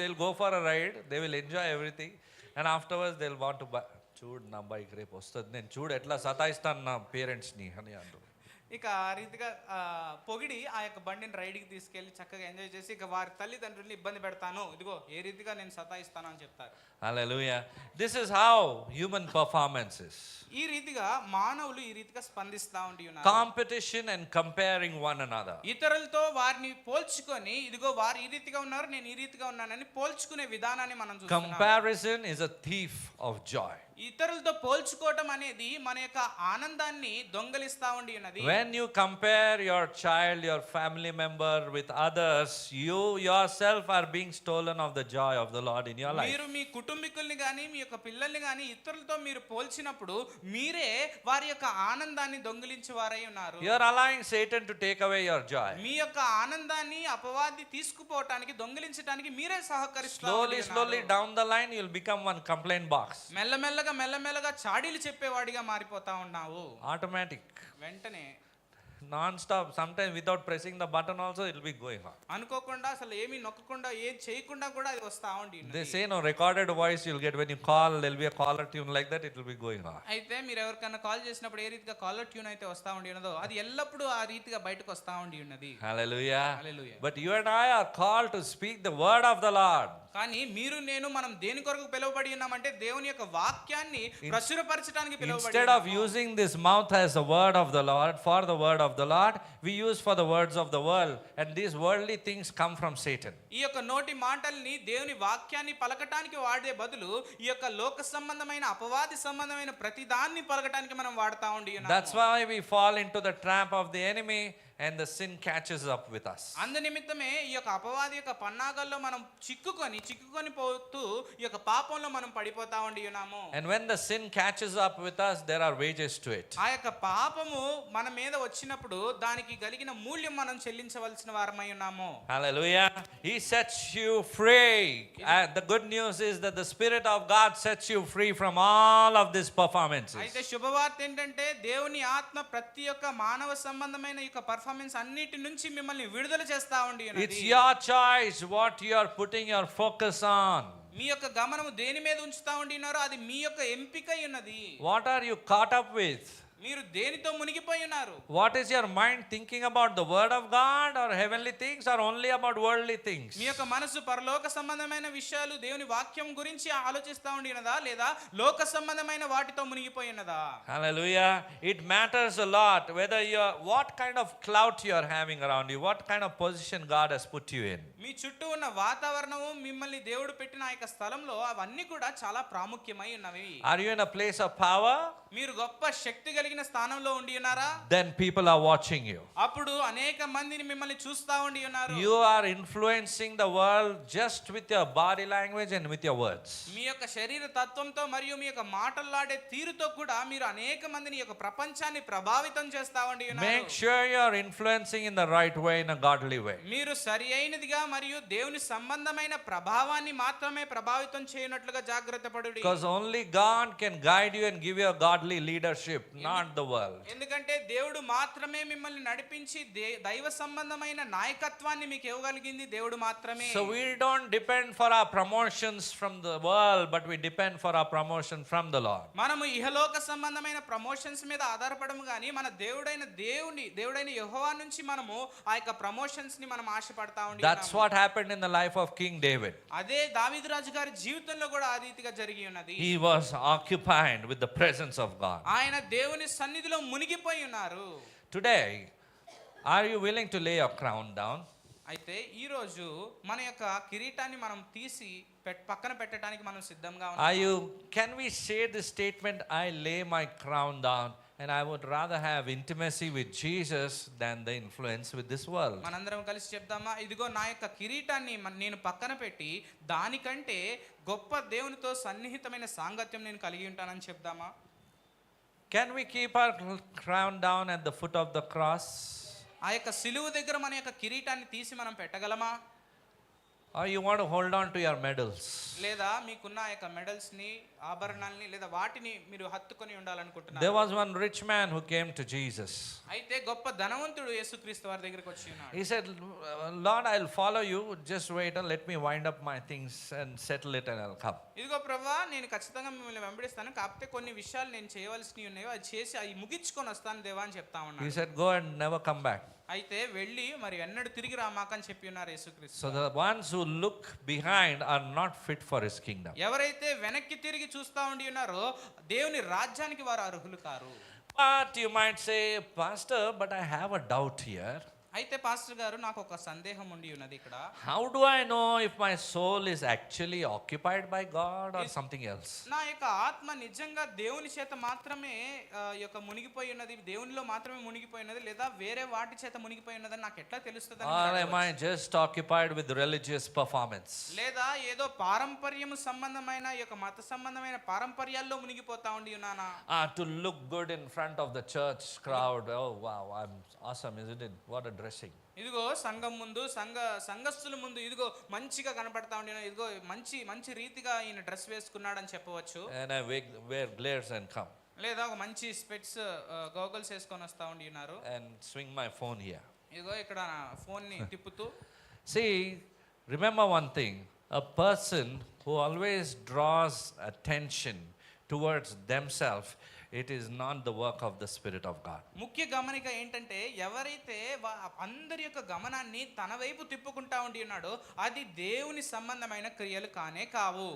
They'll go for a ride, they will enjoy everything, and afterwards they'll want to buy. చూడు నా బైక్ రేపు వస్తుంది, నేను చూడు ఎట్లా సతాయిస్తాను నా పేరెంట్స్ని అని అంటారు. ఇక ఆ రీతిగా పొగిడి ఆ యొక్క బండిని రైడ్కి తీసుకెళ్ళి చక్కగా ఎంజాయ్ చేసి ఇక వారి తల్లిదండ్రుల్ని ఇబ్బంది పెడతాను, ఇదిగో ఏ రీతిగా నేను సతాయిస్తాను అని చెప్తారు. Hallelujah. This is how human performance is. ఈ రీతిగా మానవులు ఈ రీతిగా స్పందిస్తా ఉండి ఉన్నారు. Competition and comparing one another. ఇతరులతో వారిని పోల్చుకొని ఇదిగో వారు ఈ రీతిగా ఉన్నారు, నేను ఈ రీతిగా ఉన్నానని పోల్చుకునే విధానాన్ని మనం చూస్తున్నాం. Comparison is a thief of joy. ఇతరులతో పోల్చుకోవటం అనేది మన యొక్క ఆనందాన్ని దొంగలిస్తా ఉండి ఉన్నది. When you compare your child, your family member with others, you yourself are being stolen of the joy of the Lord in your life. మీరు మీ కుటుంబీకుల్ని కానీ మీ యొక్క పిల్లల్ని కానీ ఇతరులతో మీరు పోల్చినప్పుడు మీరే వారి యొక్క ఆనందాన్ని దొంగిలించే వారై ఉన్నారు. You are allowing Satan to take away your joy. మీ యొక్క ఆనందాన్ని అపవాది తీసుకుపోవటానికి దొంగిలించడానికి మీరే సహకరిస్తారు. Slowly down the line you will become one complaint box. మెల్లమెల్లగా చాడీలు చెప్పేవాడిగా మారిపోతా ఉన్నావు. Automatic. వెంటనే Non-stop. Sometimes without pressing the button also it will be going on. అనుకోకుండా అసలు ఏమీ నొక్కకుండా ఏం చేయకుండా కూడా అది వస్తా ఉండి. They say no recorded voice you'll get when you call, there'll be a caller tune like that, it will be going on. అయితే మీరు ఎవరికైనా కాల్ చేసినప్పుడు ఏ రీతిగా కాలర్ ట్యూన్ అయితే వస్తా ఉండి ఉన్నదో అది ఎల్లప్పుడూ ఆ రీతిగా బయటకు వస్తా ఉండి ఉన్నది. Hallelujah. Hallelujah. But you and I are called to speak the word of the Lord. కానీ మీరు నేను మనం దేని కొరకు పిలువబడి ఉన్నామంటే దేవుని యొక్క వాక్యాన్ని ప్రచురపరచడానికి పిలువబడి. Instead of using this mouth as the word of the Lord, for the word of the Lord, we use for the words of the world, and these worldly things come from Satan. ఈ యొక్క నోటి మాటల్ని దేవుని వాక్యాన్ని పలకటానికి వాడే బదులు ఈ యొక్క లోక సంబంధమైన అపవాది సంబంధమైన ప్రతి దాన్ని పలకటానికి మనం వాడుతా ఉండి ఉన్నాము. That's why we fall into the trap of the enemy and the sin catches up with us. అందు నిమిత్తమే ఈ యొక్క అపవాది యొక్క పన్నాగాల్లో మనం చిక్కుకొని పోతూ ఈ యొక్క పాపంలో మనం పడిపోతా ఉండి ఉన్నాము. And when the sin catches up with us, there are wages to it. ఆ యొక్క పాపము మన మీద వచ్చినప్పుడు దానికి కలిగిన మూల్యం మనం చెల్లించవలసిన వారమై ఉన్నాము. Hallelujah. He sets you free. And the good news is that the Spirit of God sets you free from all of these performances. అయితే శుభవార్త ఏంటంటే దేవుని ఆత్మ ప్రతి ఒక్క మానవ సంబంధమైన ఈ యొక్క పర్ఫార్మెన్స్ అన్నిటి నుంచి మిమ్మల్ని విడుదల చేస్తా ఉండి ఉన్నది. It's your choice what you are putting your focus on. మీ యొక్క గమనము దేని మీద ఉంచుతా ఉండినారో అది మీ యొక్క ఎంపిక ఉన్నది. What are you caught up with? మీరు దేనితో మునిగిపోయి ఉన్నారు? What is your mind thinking about, the word of God or heavenly things, or only about worldly things? మీ యొక్క మనసు పరలోక సంబంధమైన విషయాలు దేవుని వాక్యం గురించి ఆలోచిస్తా ఉండినదా లేదా లోక సంబంధమైన వాటితో మునిగిపోయి ఉన్నదా? Hallelujah. It matters a lot whether what kind of clout you are having around you, what kind of position God has put you in. మీ చుట్టూ ఉన్న వాతావరణము మిమ్మల్ని దేవుడు పెట్టిన ఆ యొక్క స్థలంలో అవన్నీ కూడా చాలా ప్రాముఖ్యమై ఉన్నవి. Are you in a place of power? మీరు గొప్ప శక్తి కలిగిన స్థానంలో ఉండి ఉన్నారా? Then people are watching you. అప్పుడు అనేక మందిని మిమ్మల్ని చూస్తా ఉండి ఉన్నారు. You are influencing the world just with your body language and with your words. మీ యొక్క శరీర తత్వంతో మరియు మీ యొక్క మాటలాడే తీరుతో కూడా మీరు అనేక మందిని యొక్క ప్రపంచాన్ని ప్రభావితం చేస్తా ఉండి ఉన్నారు. Make sure you are influencing in the right way, in a godly way. మీరు సరి అయినదిగా మరియు దేవుని సంబంధమైన ప్రభావాన్ని మాత్రమే ప్రభావితం చేయనట్లుగా జాగ్రత్త పడుడి. Because only God can guide you and give you a godly leadership. not the world. ఎందుకంటే దేవుడు మాత్రమే మిమ్మల్ని నడిపించి దైవ సంబంధమైన నాయకత్వాన్ని మీకు ఇవ్వగలిగింది దేవుడు మాత్రమే. So we don't depend for our promotions from the world, but we depend for our promotion from the Lord. మనము ఇహలోక సంబంధమైన ప్రమోషన్స్ మీద ఆధారపడము కానీ మన దేవుడైన యెహోవా నుంచి మనము ఆ యొక్క ప్రమోషన్స్ ని మనం ఆశపడతా ఉండి That's what happened in the life of King David. అదే దావీదు రాజు గారి జీవితంలో కూడా ఆ రీతిగా జరిగి ఉన్నది. He was occupied with the presence of God. ఆయన దేవుని సన్నిధిలో మునిగిపోయి ఉన్నారు. Today, are you willing to lay your crown down? అయితే ఈ రోజు మన యొక్క కిరీటాన్ని మనం తీసి పక్కన పెట్టడానికి మనం సిద్ధంగా Can we say this statement, I lay my crown down and I would rather have intimacy with Jesus than the influence with this world? మనందరం కలిసి చెప్దామా, ఇదిగో నా యొక్క కిరీటాన్ని నేను పక్కన పెట్టి దానికంటే గొప్ప దేవునితో సన్నిహితమైన సాంగత్యం నేను కలిగి ఉంటానని చెప్దామా? Can we keep our crown down at the foot of the cross? ఆ యొక్క సిలువ దగ్గర మన యొక్క కిరీటాన్ని తీసి మనం పెట్టగలమా? Or you want to hold on to your medals? లేదా మీకున్న ఆ యొక్క మెడల్స్ ని ఆభరణాలని లేదా వాటిని మీరు హత్తుకొని ఉండాలనుకుంటున్నారు? There was one rich man who came to Jesus. అయితే గొప్ప ధనవంతుడు యేసుక్రీస్తు వారి దగ్గరికి వచ్చి ఉన్నాడు. He said, Lord, I'll follow you, just wait and let me wind up my things and settle it and I'll come. ఇదిగో ప్రభువా, నేను ఖచ్చితంగా మిమ్మల్ని వెంబడిస్తాను, కాకపోతే కొన్ని విషయాలు నేను చేయవలసినవి ఉన్నాయో అది చేసి అవి ముగించుకొని వస్తాను దేవా అని చెప్తా He ఉన్నాడు. said, go and never come back. అయితే వెళ్ళి మరి ఎన్నడూ తిరిగి రామాకని చెప్పి ఉన్నారు యేసుక్రీస్తు. So the ones who look behind are not fit for his kingdom. ఎవరైతే వెనక్కి తిరిగి చూస్తా ఉండి ఉన్నారో దేవుని రాజ్యానికి వారు అర్హులు car. But you might say, Pastor, but I have a doubt here. అయితే పాస్టర్ గారు, నాకు ఒక సందేహం ఉండి ఉన్నది ఇక్కడ. How do I know if my soul is actually occupied by God or something else? నా యొక్క ఆత్మ నిజంగా దేవుని చేత మాత్రమే యొక్క మునిగిపోయి ఉన్నది, దేవునిలో మాత్రమే మునిగిపోయి ఉన్నది, లేదా వేరే వాటి చేత మునిగిపోయి ఉన్నదని నాకు ఎట్లా తెలుస్తుంది? Or am I just occupied with religious performance? లేదా ఏదో పారంపర్యము సంబంధమైన యొక్క మత సంబంధమైన పారంపర్యాల్లో మునిగిపోతా ఉండి ఉన్నానా? To look good in front of the church crowd. Oh wow, I'm awesome, isn't it? What a dressing. ఇదిగో సంఘం ముందు సంఘస్థుల ముందు ఇదిగో మంచిగా కనపడతా ఉండి, ఇదిగో మంచి రీతిగా ఈయన డ్రెస్ వేసుకున్నాడు అని చెప్పవచ్చు. And I wear glares and come. లేదా ఒక మంచి స్పెట్స్ గోగల్స్ వేసుకొని వస్తా ఉండి ఉన్నారు. And swing my phone here. ఇదిగో ఇక్కడ ఫోన్ ని తిప్పుతూ. See, remember one thing. A person who always draws attention towards themselves, it is not the work of the Spirit of God. ముఖ్య గమనిక ఏంటంటే, ఎవరైతే అందరి యొక్క గమనాన్ని తన వైపు తిప్పుకుంటా ఉండి ఉన్నాడో అది దేవుని సంబంధమైన క్రియలు కానే కావు.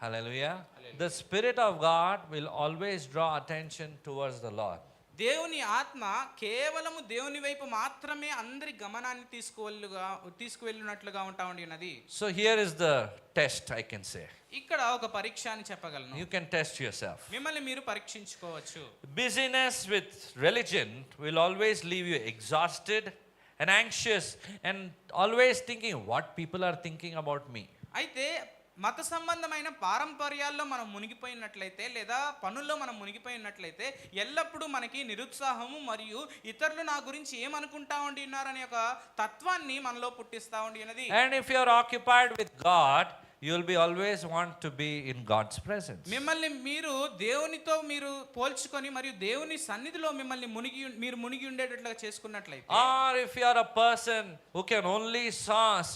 Hallelujah. The Spirit of God will always draw attention towards the Lord. దేవుని ఆత్మ కేవలము దేవుని వైపు మాత్రమే అందరి గమనాన్ని తీసుకువెళ్ళినట్లుగా ఉంటా ఉండి ఉన్నది. So here is the test, I can say. ఇక్కడ ఒక పరీక్ష అని చెప్పగలను. You can test yourself. మిమ్మల్ని మీరు పరీక్షించుకోవచ్చు. Busyness with religion will always leave you exhausted and anxious and always thinking what people are thinking about me. అయితే మత సంబంధమైన పారంపర్యాల్లో మనం మునిగిపోయినట్లయితే లేదా పనుల్లో మనం మునిగిపోయినట్లయితే ఎల్లప్పుడూ మనకి నిరుత్సాహము మరియు ఇతరులు నా గురించి ఏమనుకుంటా ఉండి ఉన్నారనే ఒక తత్వాన్ని మనలో పుట్టిస్తా ఉండి ఉన్నది. And if you are occupied with God, you will be always want to be in God's presence. మిమ్మల్ని మీరు దేవునితో మీరు పోల్చుకొని మరియు దేవుని సన్నిధిలో మిమ్మల్ని మునిగి ఉండేటట్లుగా చేసుకున్నట్లయితే, Or if you are a person who can only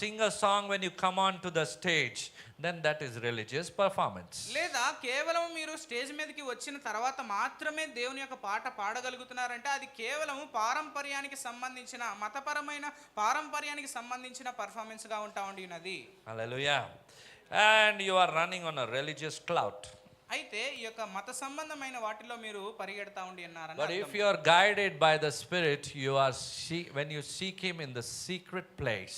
sing a song when you come on to the stage, then that is religious performance. లేదా కేవలం మీరు స్టేజ్ మీదకి వచ్చిన తర్వాత మాత్రమే దేవుని యొక్క పాట పాడగలుగుతున్నారంటే అది కేవలం పారంపర్యానికి సంబంధించిన మతపరమైన పారంపర్యానికి సంబంధించిన పర్ఫార్మెన్స్ గా ఉంటా ఉండినది. Hallelujah. And you are running on a religious clout. అయితే ఈ యొక్క మత సంబంధమైన వాటిలో మీరు పరిగెడతా ఉండి ఉన్నారని. But if you are guided by the Spirit, when you seek Him in the secret place,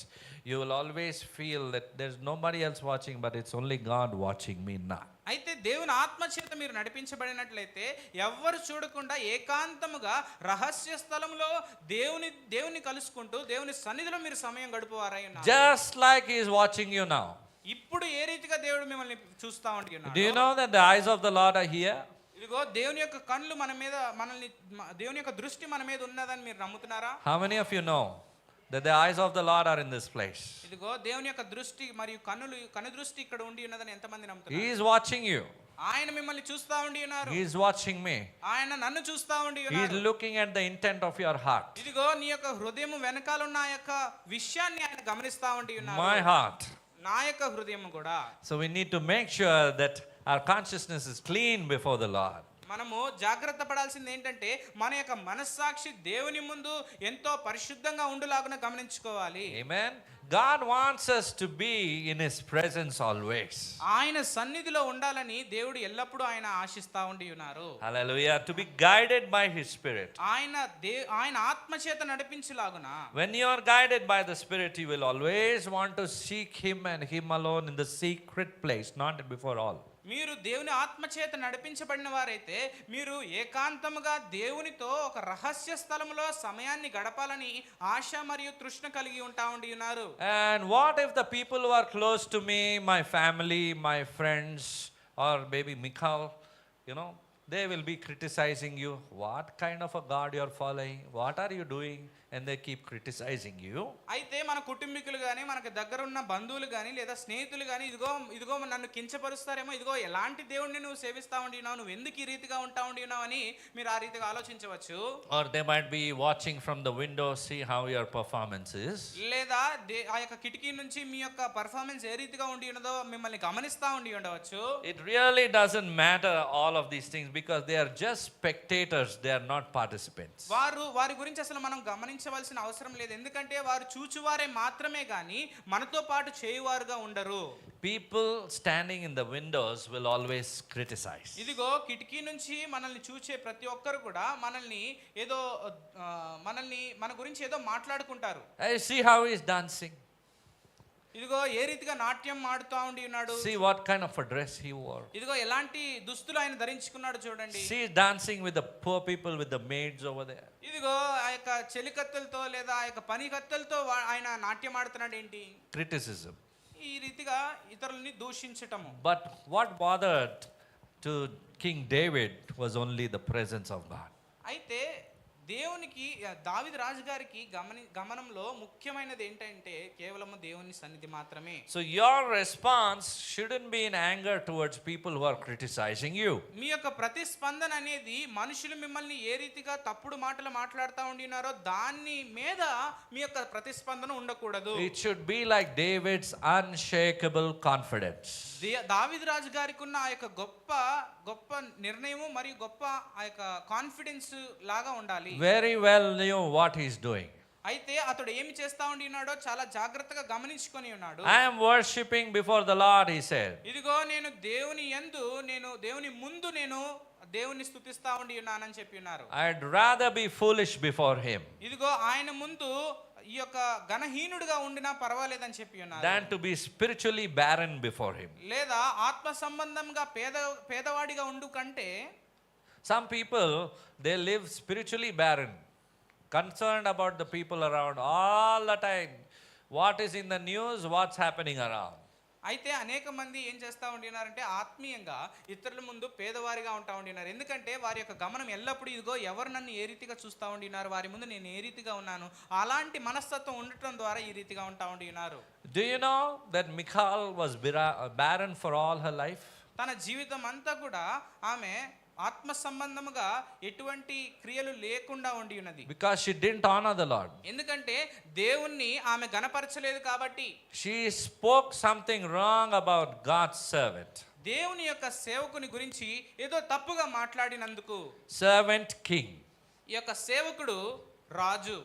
you will always feel that there's nobody else watching, but it's only God watching me now. అయితే దేవుని ఆత్మ చేత మీరు నడిపించబడినట్లయితే ఎవ్వరు చూడకుండా ఏకాంతముగా రహస్య స్థలంలో దేవుని కలుసుకుంటూ దేవుని సన్నిధిలో మీరు సమయం గడుపువారై ఉన్నారు. Just like He is watching you now. ఇప్పుడు ఏ రీతిగా దేవుడు మిమ్మల్ని చూస్తా ఉంటున్నాడు? Do you know that the eyes of the Lord are here? ఇదిగో దేవుని యొక్క కళ్ళు మన మీద, దేవుని యొక్క దృష్టి మన మీద ఉన్నదని మీరు నమ్ముతున్నారా? How many of you know that the eyes of the Lord are in this place. ఇదిగో దేవుని యొక్క దృష్టి మరియు కను దృష్టి ఇక్కడ ఉండి ఉన్నదని ఎంతమంది He నమ్ముతున్నారు? is watching you. ఆయన మిమ్మల్ని చూస్తా ఉండి ఉన్నారు. He is watching me. ఆయన నన్ను చూస్తా ఉండి He is ఉన్నారు. looking at the intent of your heart. ఇదిగో నీ యొక్క హృదయం వెనకాల ఉన్న ఆ యొక్క విషయాన్ని ఆయన గమనిస్తా ఉండి ఉన్నారు. My heart. నా యొక్క హృదయం కూడా. So we need to make sure that our consciousness is clean before the Lord. మనము జాగ్రత్త పడాల్సింది ఏంటంటే మన యొక్క మనస్సాక్షి దేవుని ముందు ఎంతో పరిశుద్ధంగా ఉండులాగున గమనించుకోవాలి. Amen. God wants us to be in His presence always. ఆయన సన్నిధిలో ఉండాలని దేవుడు ఎల్లప్పుడూ ఆయన ఆశిస్తా ఉండి ఉన్నారు. Hallelujah. To be guided by His Spirit. ఆయన ఆత్మ చేత నడిపించులాగున. When you are guided by the Spirit, you will always want to seek Him and Him alone in the secret place, not before all. మీరు దేవుని ఆత్మ చేత నడిపించబడిన వారైతే మీరు ఏకాంతముగా దేవునితో ఒక రహస్య స్థలములో సమయాన్ని గడపాలని ఆశ మరియు తృష్ణ కలిగి ఉంటా ఉండి ఉన్నారు. And what if the people who are close to me, my family, my friends, or maybe Michal, they will be criticizing you. What kind of a God you are following? What are you doing? And they keep criticizing you. అయితే మన కుటుంబీకులు కానీ మనకు దగ్గర ఉన్న బంధువులు కానీ లేదా స్నేహితులు కానీ ఇదిగో నన్ను కించపరుస్తారేమో, ఇదిగో ఎలాంటి దేవుడిని నువ్వు సేవిస్తా ఉండినావు, నువ్వు ఎందుకు ఈ రీతిగా ఉంటా ఉండినావు అని మీరు ఆ రీతిగా ఆలోచించవచ్చు. Or they might be watching from the window, see how your performance is. లేదా ఆ యొక్క కిటికీ నుంచి మీ యొక్క పర్ఫార్మెన్స్ ఏ రీతిగా ఉండి ఉన్నదో మిమ్మల్ని గమనిస్తా ఉండి ఉండవచ్చు. It really doesn't matter all of these things because they are just spectators, they are not participants. వారి గురించి అసలు మనం గమనించవలసిన అవసరం లేదు, ఎందుకంటే వారు చూచువారే మాత్రమే గాని మనతో పాటు చేయువారుగా ఉండరు. People standing in the windows will always criticize. ఇదిగో కిటికీ నుంచి మనల్ని చూచే ప్రతి ఒక్కరు కూడా మనల్ని మన గురించి ఏదో మాట్లాడుకుంటారు. I see how he is dancing. ఇదిగో ఏ రీతిగా నాట్యం ఆడుతూ ఉండి ఉన్నాడు. See what kind of a dress he wore. ఇదిగో ఎలాంటి దుస్తులు ఆయన ధరించుకున్నాడు చూడండి. See dancing with the poor people, with the maids over there. ఇదిగో ఆ యొక్క చెలికత్తెలతో లేదా ఆ యొక్క పని కత్తెలతో ఆయన నాట్యం ఆడుతున్నాడు ఏంటి? Criticism. ఈ రీతిగా ఇతరులని దూషించటము. But what bothered to King David was only the presence of God. అయితే దేవునికి దావీదు రాజు గారికి గమనంలో ముఖ్యమైనది ఏంటంటే కేవలం దేవుని సన్నిధి మాత్రమే. So your response shouldn't be in anger towards people who are criticizing you. మీ యొక్క ప్రతిస్పందన అనేది మనుషులు మిమ్మల్ని ఏ రీతిగా తప్పుడు మాటలు మాట్లాడుతూ ఉండినారో దాని మీద మీ యొక్క ప్రతిస్పందన ఉండకూడదు. It should be like David's unshakable confidence. దావీదు రాజు గారికి ఉన్న ఆ యొక్క గొప్ప నిర్ణయము మరియు గొప్ప ఆ యొక్క కాన్ఫిడెన్స్ లాగా ఉండాలి. Very well knew what he is doing. అయితే అతడు ఏమి చేస్తా ఉండి ఉన్నాడో చాలా జాగ్రత్తగా గమనించుకొని ఉన్నాడు. I am worshiping before the Lord, he said. ఇదిగో నేను దేవుని ముందు దేవుని స్తుతిస్తా ఉండి ఉన్నానని చెప్పి ఉన్నారు. I'd rather be foolish before him ఇదిగో ఆయన ముందు ఈ యొక్క ఘనహీనుడిగా ఉండినా పర్వాలేదని చెప్పి ఉన్నారు. than to be spiritually barren before him. లేదా ఆత్మ సంబంధంగా పేదవాడిగా ఉండు కంటే Some people, they live spiritually barren, concerned about the people around all the time. What is in the news, what's happening around. అయితే అనేక మంది ఏం చేస్తూ ఉండినారంటే ఆత్మీయంగా ఇతరుల ముందు పేదవారిగా ఉంటా ఉండినారు. ఎందుకంటే వారి యొక్క గమనం ఎల్లప్పుడూ ఇదిగో ఎవరు నన్ను ఏ రీతిగా చూస్తూ ఉండినారు, వారి ముందు నేను ఏ రీతిగా ఉన్నాను, అలాంటి మనస్తత్వం ఉండటం ద్వారా ఈ రీతిగా ఉంటా ఉండినారు. Do you know that Michal was barren for all her life? తన జీవితం అంతా కూడా ఆమె ఆత్మ సంబంధముగా ఎటువంటి క్రియలు లేకుండా ఉండి ఉన్నది. Because she didn't honor the Lord. ఎందుకంటే దేవుణ్ణి ఆమె గణపరచలేదు కాబట్టి. She spoke something wrong about God's servant. దేవుని యొక్క సేవకుని గురించి ఏదో తప్పుగా మాట్లాడినందుకు. Servant king. ఈ యొక్క సేవకుడు రాజు.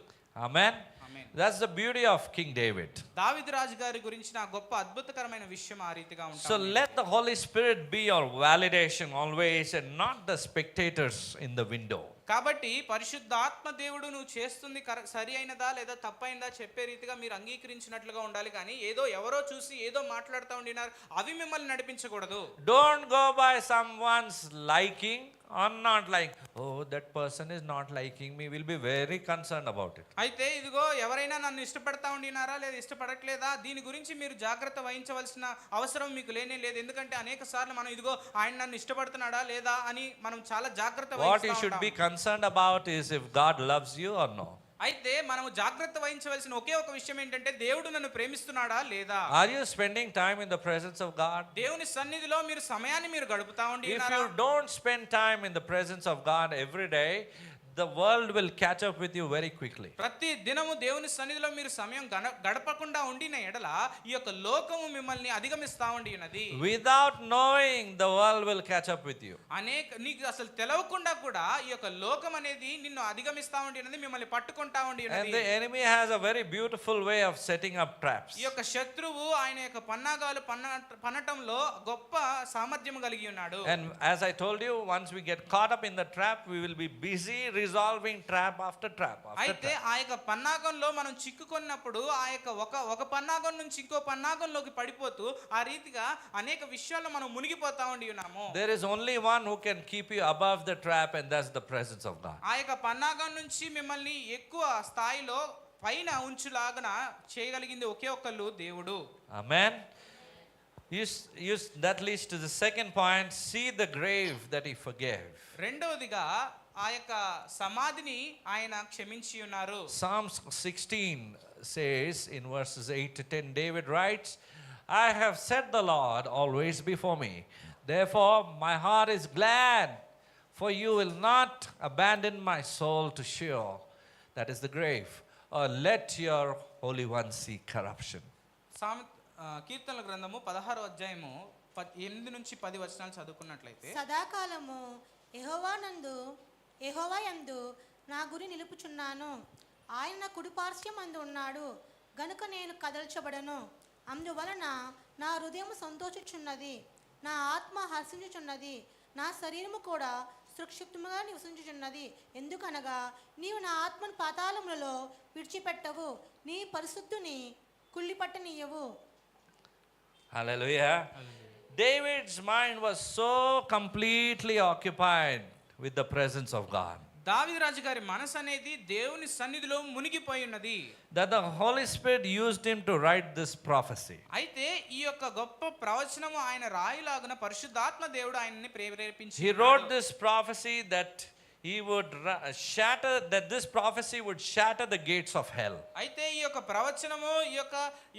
Amen. Amen. That's the beauty of King David. దావీదు రాజు గారి గురించిన గొప్ప అద్భుతకరమైన విషయం ఆ రీతిగా ఉంటుంది. So let the Holy Spirit be your validation always and not the spectators in the window. కాబట్టి పరిశుద్ధాత్మ దేవుడు నువ్వు చేస్తుంది సరి అయినదా లేదా తప్పైందా చెప్పే రీతిగా మీరు అంగీకరించినట్లుగా ఉండాలి, కానీ ఎవరో చూసి ఏదో మాట్లాడుతూ ఉండినారు అవి మిమ్మల్ని నడిపించకూడదు. Don't go by someone's liking or not like, oh, that person is not liking me. We'll be very concerned about it. అయితే ఇదిగో ఎవరైనా నన్ను ఇష్టపడతా ఉండినారా లేదా ఇష్టపడట్లేదా దీని గురించి మీరు జాగ్రత్త వహించవలసిన అవసరం మీకు లేనే లేదు. ఎందుకంటే అనేక సార్లు మనం ఇదిగో ఆయన నన్ను ఇష్టపడుతున్నాడా లేదా అని మనం చాలా జాగ్రత్త What you should be concerned about is if God loves you or no. అయితే మనము జాగ్రత్త వహించవలసిన ఒకే ఒక విషయం ఏంటంటే దేవుడు నన్ను ప్రేమిస్తున్నాడా లేదా? Are you spending time in the presence of God? దేవుని సన్నిధిలో మీరు సమయాన్ని మీరు గడుపుతా ఉండి If ఉన్నారా? you don't spend time in the presence of God every day, the world will catch up with you very quickly. ప్రతి దినము దేవుని సన్నిధిలో మీరు సమయం గడపకుండా ఉండిన ఎడల ఈ యొక్క లోకము మిమ్మల్ని అధిగమిస్తా ఉండి ఉన్నది. Without knowing, the world will catch up with you. నీకు అసలు తెలవకుండా కూడా ఈ యొక్క లోకం అనేది నిన్ను అధిగమిస్తా ఉండి ఉన్నది, మిమ్మల్ని పట్టుకుంటా ఉండి And ఉన్నది. the enemy has a very beautiful way of setting up traps. ఈ యొక్క శత్రువు ఆయన యొక్క పన్నాగాలు పన్నటంలో గొప్ప సామర్థ్యం కలిగి ఉన్నాడు. And as I told you, once we get caught up in the trap, we will be busy resolving trap after trap. అయితే ఆ యొక్క పన్నాగంలో మనం చిక్కుకున్నప్పుడు ఆ యొక్క ఒక పన్నాగం నుంచి ఇంకో పన్నాగంలోకి పడిపోతూ ఆ రీతిగా అనేక విషయాల్లో మనం మునిగిపోతా ఉండి ఉన్నాము. There is only one who can keep you above the trap, and that's the presence of God. ఆ యొక్క పన్నాగం నుంచి మిమ్మల్ని ఎక్కువ స్థాయిలో పైన ఉంచులాగన చేయగలిగింది ఒకే ఒక్కళ్ళు దేవుడు. Amen. That leads to the second point. See the grave that he forgave. రెండవదిగా ఆ యొక్క సమాధిని ఆయన క్షమించి ఉన్నారు. Psalms 16 says in verses 8 to 10, David writes, I have set the Lord always before me. Therefore my heart is glad, for you will not abandon my soul to Sheol, that is the grave, or let your Holy One see corruption. కీర్తనల గ్రంథము 16వ అధ్యాయము 8 నుంచి 10 వచనాలు చదువుకున్నట్లయితే, సదాకాలము యెహోవా యందు నా గురి నిలుపుచున్నాను. ఆయన నా కుడి పార్శ్వం అందు ఉన్నాడు గనుక నేను కదల్చబడను. అందువలన నా హృదయం సంతోషించుచున్నది, నా ఆత్మ హర్షించుచున్నది, నా శరీరము కూడా సురక్షితముగా నివసించుచున్నది. ఎందుకనగా నీవు నా ఆత్మను పాతాళములలో విడిచిపెట్టవు, నీ పరిశుద్ధుని కుళ్ళిపట్టనీయవు. Hallelujah. David's mind was so completely occupied with the presence of God దావీదు రాజు గారి మనసు అనేది దేవుని సన్నిధిలో మునిగిపోయి ఉన్నది, that the Holy Spirit used him to write this prophecy. అయితే ఈ యొక్క గొప్ప ప్రవచనము ఆయన రాయిలాగున పరిశుద్ధాత్మ దేవుడు ఆయన్ని ప్రేరేపించి He wrote this prophecy that he would this prophecy would shatter the gates of hell. అయితే ఈ యొక్క ప్రవచనము ఈ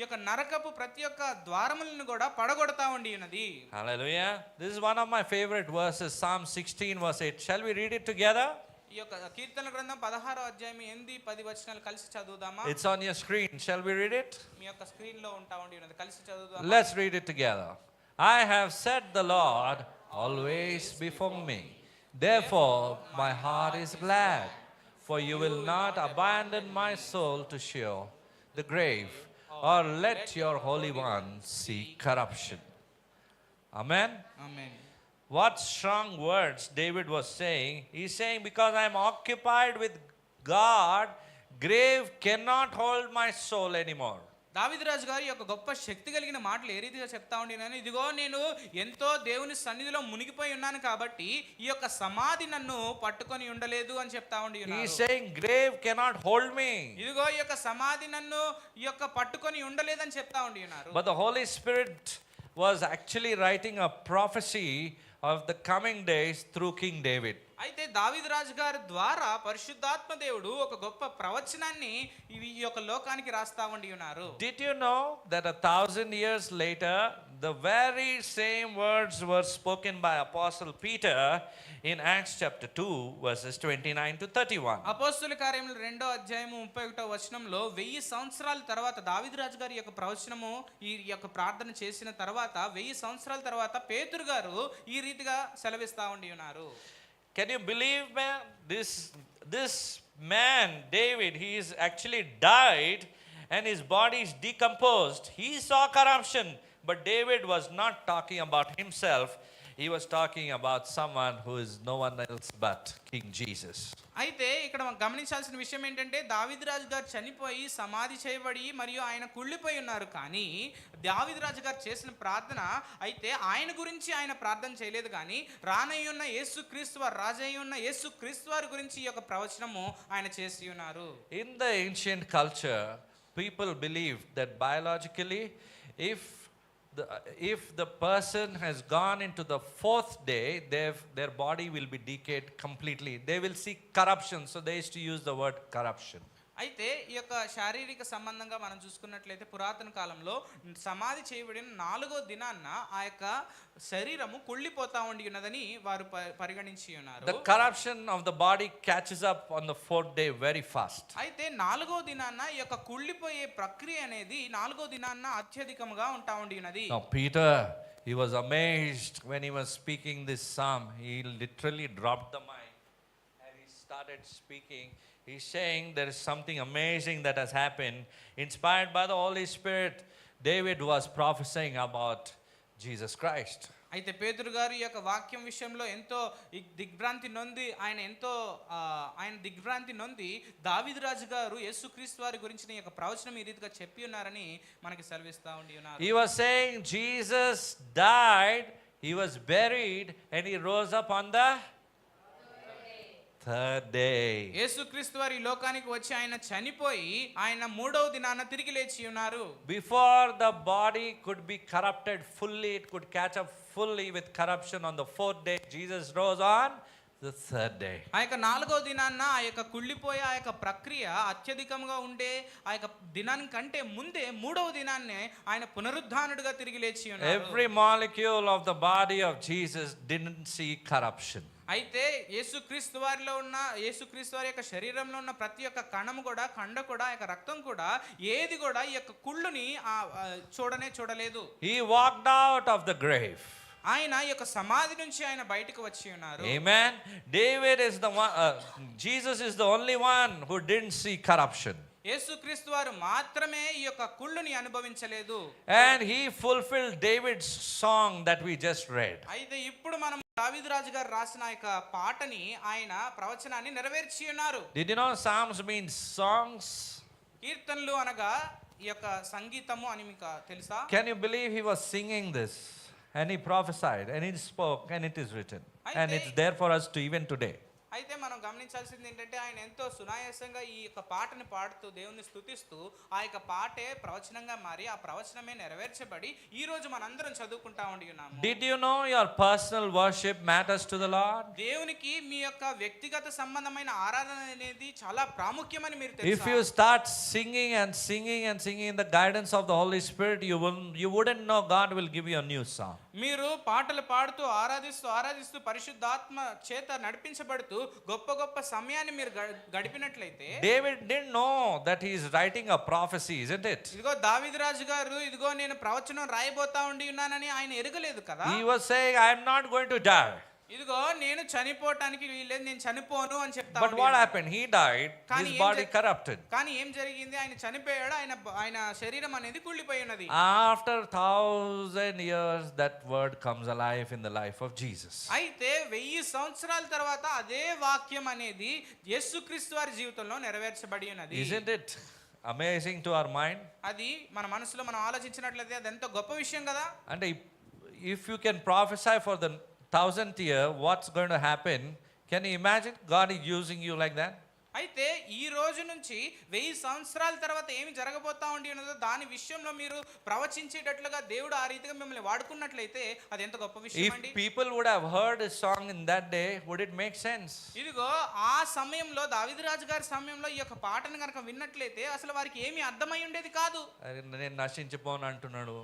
యొక్క నరకపు ప్రతి ఒక్క ద్వారములను కూడా పడగొడతా ఉండి ఉన్నది. Hallelujah. This is one of my favorite verses, Psalm 16 verse 8. Shall we read it together? ఈ యొక్క కీర్తన గ్రంథం 16వ అధ్యాయం 8-10 వచనాలు కలిసి చదువుదామా? It's on your screen. Shall we read it? మీ యొక్క స్క్రీన్ లో ఉంటా ఉండి ఉన్నది, కలిసి చదువుదామా? Let's read it together. I have set the Lord always before me. Therefore my heart is glad, for you will not abandon my soul to Sheol, the grave, or let your Holy One see corruption. Amen. Amen. What strong words David was saying. He's saying, because I am occupied with God, grave cannot hold my soul anymore. దావీదు రాజు గారి యొక్క గొప్ప శక్తి కలిగిన మాటలు ఏ రీతిగా చెప్తా ఉండినాను, ఇదిగో నేను ఎంతో దేవుని సన్నిధిలో మునిగిపోయి ఉన్నాను కాబట్టి ఈ యొక్క సమాధి నన్ను పట్టుకొని ఉండలేదు అని చెప్తా ఉండి He's ఉన్నారు. saying, grave cannot hold me. ఇదిగో ఈ యొక్క సమాధి నన్ను ఈ యొక్క పట్టుకొని ఉండలేదని చెప్తా ఉండి ఉన్నారు. But the Holy Spirit was actually writing a prophecy of the coming days through King David. అయితే దావీదు రాజు గారి ద్వారా పరిశుద్ధాత్మ దేవుడు ఒక గొప్ప ప్రవచనాన్ని ఈ యొక్క లోకానికి రాస్తా ఉండి ఉన్నారు. Did you know that 1,000 years later, the very same words were spoken by Apostle Peter in Acts chapter 2, verses 29 to 31. అపోస్తలుల కార్యములు 2వ అధ్యాయము 31వ వచనంలో 1000 సంవత్సరాల తర్వాత దావీదు రాజు గారి యొక్క ప్రవచనము ఈ యొక్క ప్రార్థన చేసిన తర్వాత 1000 సంవత్సరాల తర్వాత పేతురు గారు ఈ రీతిగా సెలవిస్తా ఉండి ఉన్నారు. Can you believe, man? This man, David, he is actually died and his body is decomposed. He saw corruption, but David was not talking about himself. He was talking about someone who is no one else but King Jesus. అయితే ఇక్కడ మనం గమనించాల్సిన విషయం ఏంటంటే దావీదు రాజు గారు చనిపోయి సమాధి చేయబడి మరియు ఆయన కుళ్ళిపోయి ఉన్నారు, కానీ దావీదు రాజు గారు చేసిన ప్రార్థన అయితే ఆయన గురించి ఆయన ప్రార్థన చేయలేదు, కానీ రానయ్య ఉన్న యేసుక్రీస్తు వారు రాజయ్య ఉన్న యేసుక్రీస్తు వారి గురించి ఈ యొక్క ప్రవచనము ఆయన చేసి ఉన్నారు. In the ancient culture, people believed that biologically, if the person has gone into the 4th day, their body will be decayed completely. They will see corruption. So they used to use the word corruption. అయితే ఈ యొక్క శారీరక సంబంధంగా మనం చూసుకున్నట్లయితే పురాతన కాలంలో సమాధి చేయబడిన 4వ దినాన్న ఆ యొక్క శరీరము కుళ్ళిపోతా ఉండి ఉన్నదని వారు పరిగణించి ఉన్నారు. The corruption of the body catches up on the 4th day very fast. అయితే 4వ దినాన్న ఈ యొక్క కుళ్ళిపోయే ప్రక్రియ అనేది 4వ దినాన్న అత్యధికంగా ఉంటా ఉండి ఉన్నది. Now Peter, he was amazed when he was speaking this psalm. He literally dropped the mic and he started speaking. He's saying there is something amazing that has happened. Inspired by the Holy Spirit, David was prophesying about Jesus Christ. అయితే పేతురు గారు ఈ యొక్క వాక్యం విషయంలో ఎంతో దిగ్భ్రాంతి నొంది ఆయన దిగ్భ్రాంతి నొంది దావీదు రాజు గారు యేసుక్రీస్తు వారి గురించిన ఈ యొక్క ప్రవచనం ఈ రీతిగా చెప్పి ఉన్నారని మనకి సెలవిస్తా ఉండి ఉన్నారు. He was saying Jesus died, he was buried, and he rose up on the third day. యేసుక్రీస్తు వారు ఈ లోకానికి వచ్చి ఆయన చనిపోయి ఆయన 3వ దినాన తిరిగి లేచి ఉన్నారు. Before the body could be corrupted fully, it could catch up fully with corruption on the 4th day. Jesus rose on the 3rd day. ఆ యొక్క 4వ దినాన్న ఆ యొక్క కుళ్ళిపోయే ఆ యొక్క ప్రక్రియ అత్యధికంగా ఉండే ఆ యొక్క దినానికంటే ముందే 3వ దినాన్నే ఆయన పునరుద్ధానుడిగా తిరిగి లేచి ఉన్నారు. Every molecule of the body of Jesus didn't see corruption. అయితే యేసుక్రీస్తు వారిలో ఉన్న యేసుక్రీస్తు వారి యొక్క శరీరంలో ఉన్న ప్రతి ఒక్క కణము కూడా కండ కూడా ఆ యొక్క రక్తం కూడా ఏది కూడా ఈ యొక్క కుళ్ళుని చూడలేదు. He walked out of the grave. ఆయన ఈ యొక్క సమాధి నుంచి ఆయన బయటకు వచ్చి ఉన్నారు. Amen. David is the one, Jesus is the only one who didn't see corruption. యేసుక్రీస్తు వారు మాత్రమే ఈ యొక్క కుళ్ళుని అనుభవించలేదు. And he fulfilled David's song that we just read. అయితే ఇప్పుడు మనం దావీదు రాజు గారు రాసిన యొక్క పాటని ఆయన ప్రవచనాన్ని నెరవేర్చి ఉన్నారు. Did you know Psalms means songs? కీర్తనలు అనగా ఈ యొక్క సంగీతము అని మీకు తెలుసా? Can you believe he was singing this and he prophesied and he spoke and it is written and it's there for us to even today. అయితే మనం గమనించాల్సింది ఏంటంటే ఆయన ఎంతో సునాయాసంగా ఈ యొక్క పాటని పాడుతూ దేవుని స్తుతిస్తూ ఆ యొక్క పాటే ప్రవచనంగా మారి ఆ ప్రవచనమే నెరవేర్చబడి ఈ రోజు మనందరం చదువుకుంటా ఉండి ఉన్నాము. Did you know your personal worship matters to the Lord? దేవునికి మీ యొక్క వ్యక్తిగత సంబంధమైన ఆరాధన అనేది చాలా ప్రాముఖ్యమని మీరు తెలుసా? If you start singing and singing and singing in the guidance of the Holy Spirit, you wouldn't know God will give you a new song. మీరు పాటలు పాడుతూ ఆరాధిస్తూ పరిశుద్ధాత్మ చేత నడిపించబడుతూ గొప్ప గొప్ప సమయాన్ని మీరు గడిపినట్లయితే David didn't know that he is writing a prophecy, isn't it? ఇదిగో దావీదు రాజు గారు ఇదిగో నేను ప్రవచనం రాయబోతా ఉండి ఉన్నానని ఆయన ఎరగలేదు కదా. He was saying, I am not going to die. ఇదిగో నేను చనిపోవటానికి వీల్లేదు, నేను చనిపోను అని చెప్తా. But what happened? He died, his body corrupted. కానీ ఏం జరిగింది? ఆయన చనిపోయాడు, ఆయన శరీరం అనేది కుళ్ళిపోయి ఉన్నది. After 1,000 years, that word comes alive in the life of Jesus. అయితే 1000 సంవత్సరాల తర్వాత అదే వాక్యం అనేది యేసుక్రీస్తు వారి జీవితంలో నెరవేర్చబడి ఉన్నది. Isn't it amazing to our mind? అది మన మనసులో మనం ఆలోచించినట్లయితే అది ఎంతో గొప్ప విషయం కదా. And if you can prophesy for the 1,000th year, what's going to happen? Can you imagine God is using you like that? అయితే ఈ రోజు నుంచి 1000 సంవత్సరాల తర్వాత ఏమి జరగబోతా ఉండి ఉన్నదో దాని విషయంలో మీరు ప్రవచించేటట్లుగా దేవుడు ఆ రీతిగా మిమ్మల్ని వాడుకున్నట్లయితే అది ఎంత గొప్ప విషయం అండి. If people would have heard a song in that day, would it make sense? ఇదిగో ఆ సమయంలో దావీదు రాజు గారి సమయంలో ఈ యొక్క పాటను కనుక విన్నట్లయితే అసలు వారికి ఏమీ అర్థమై ఉండేది కాదు. నేను నశించిపోను అంటున్నాడు,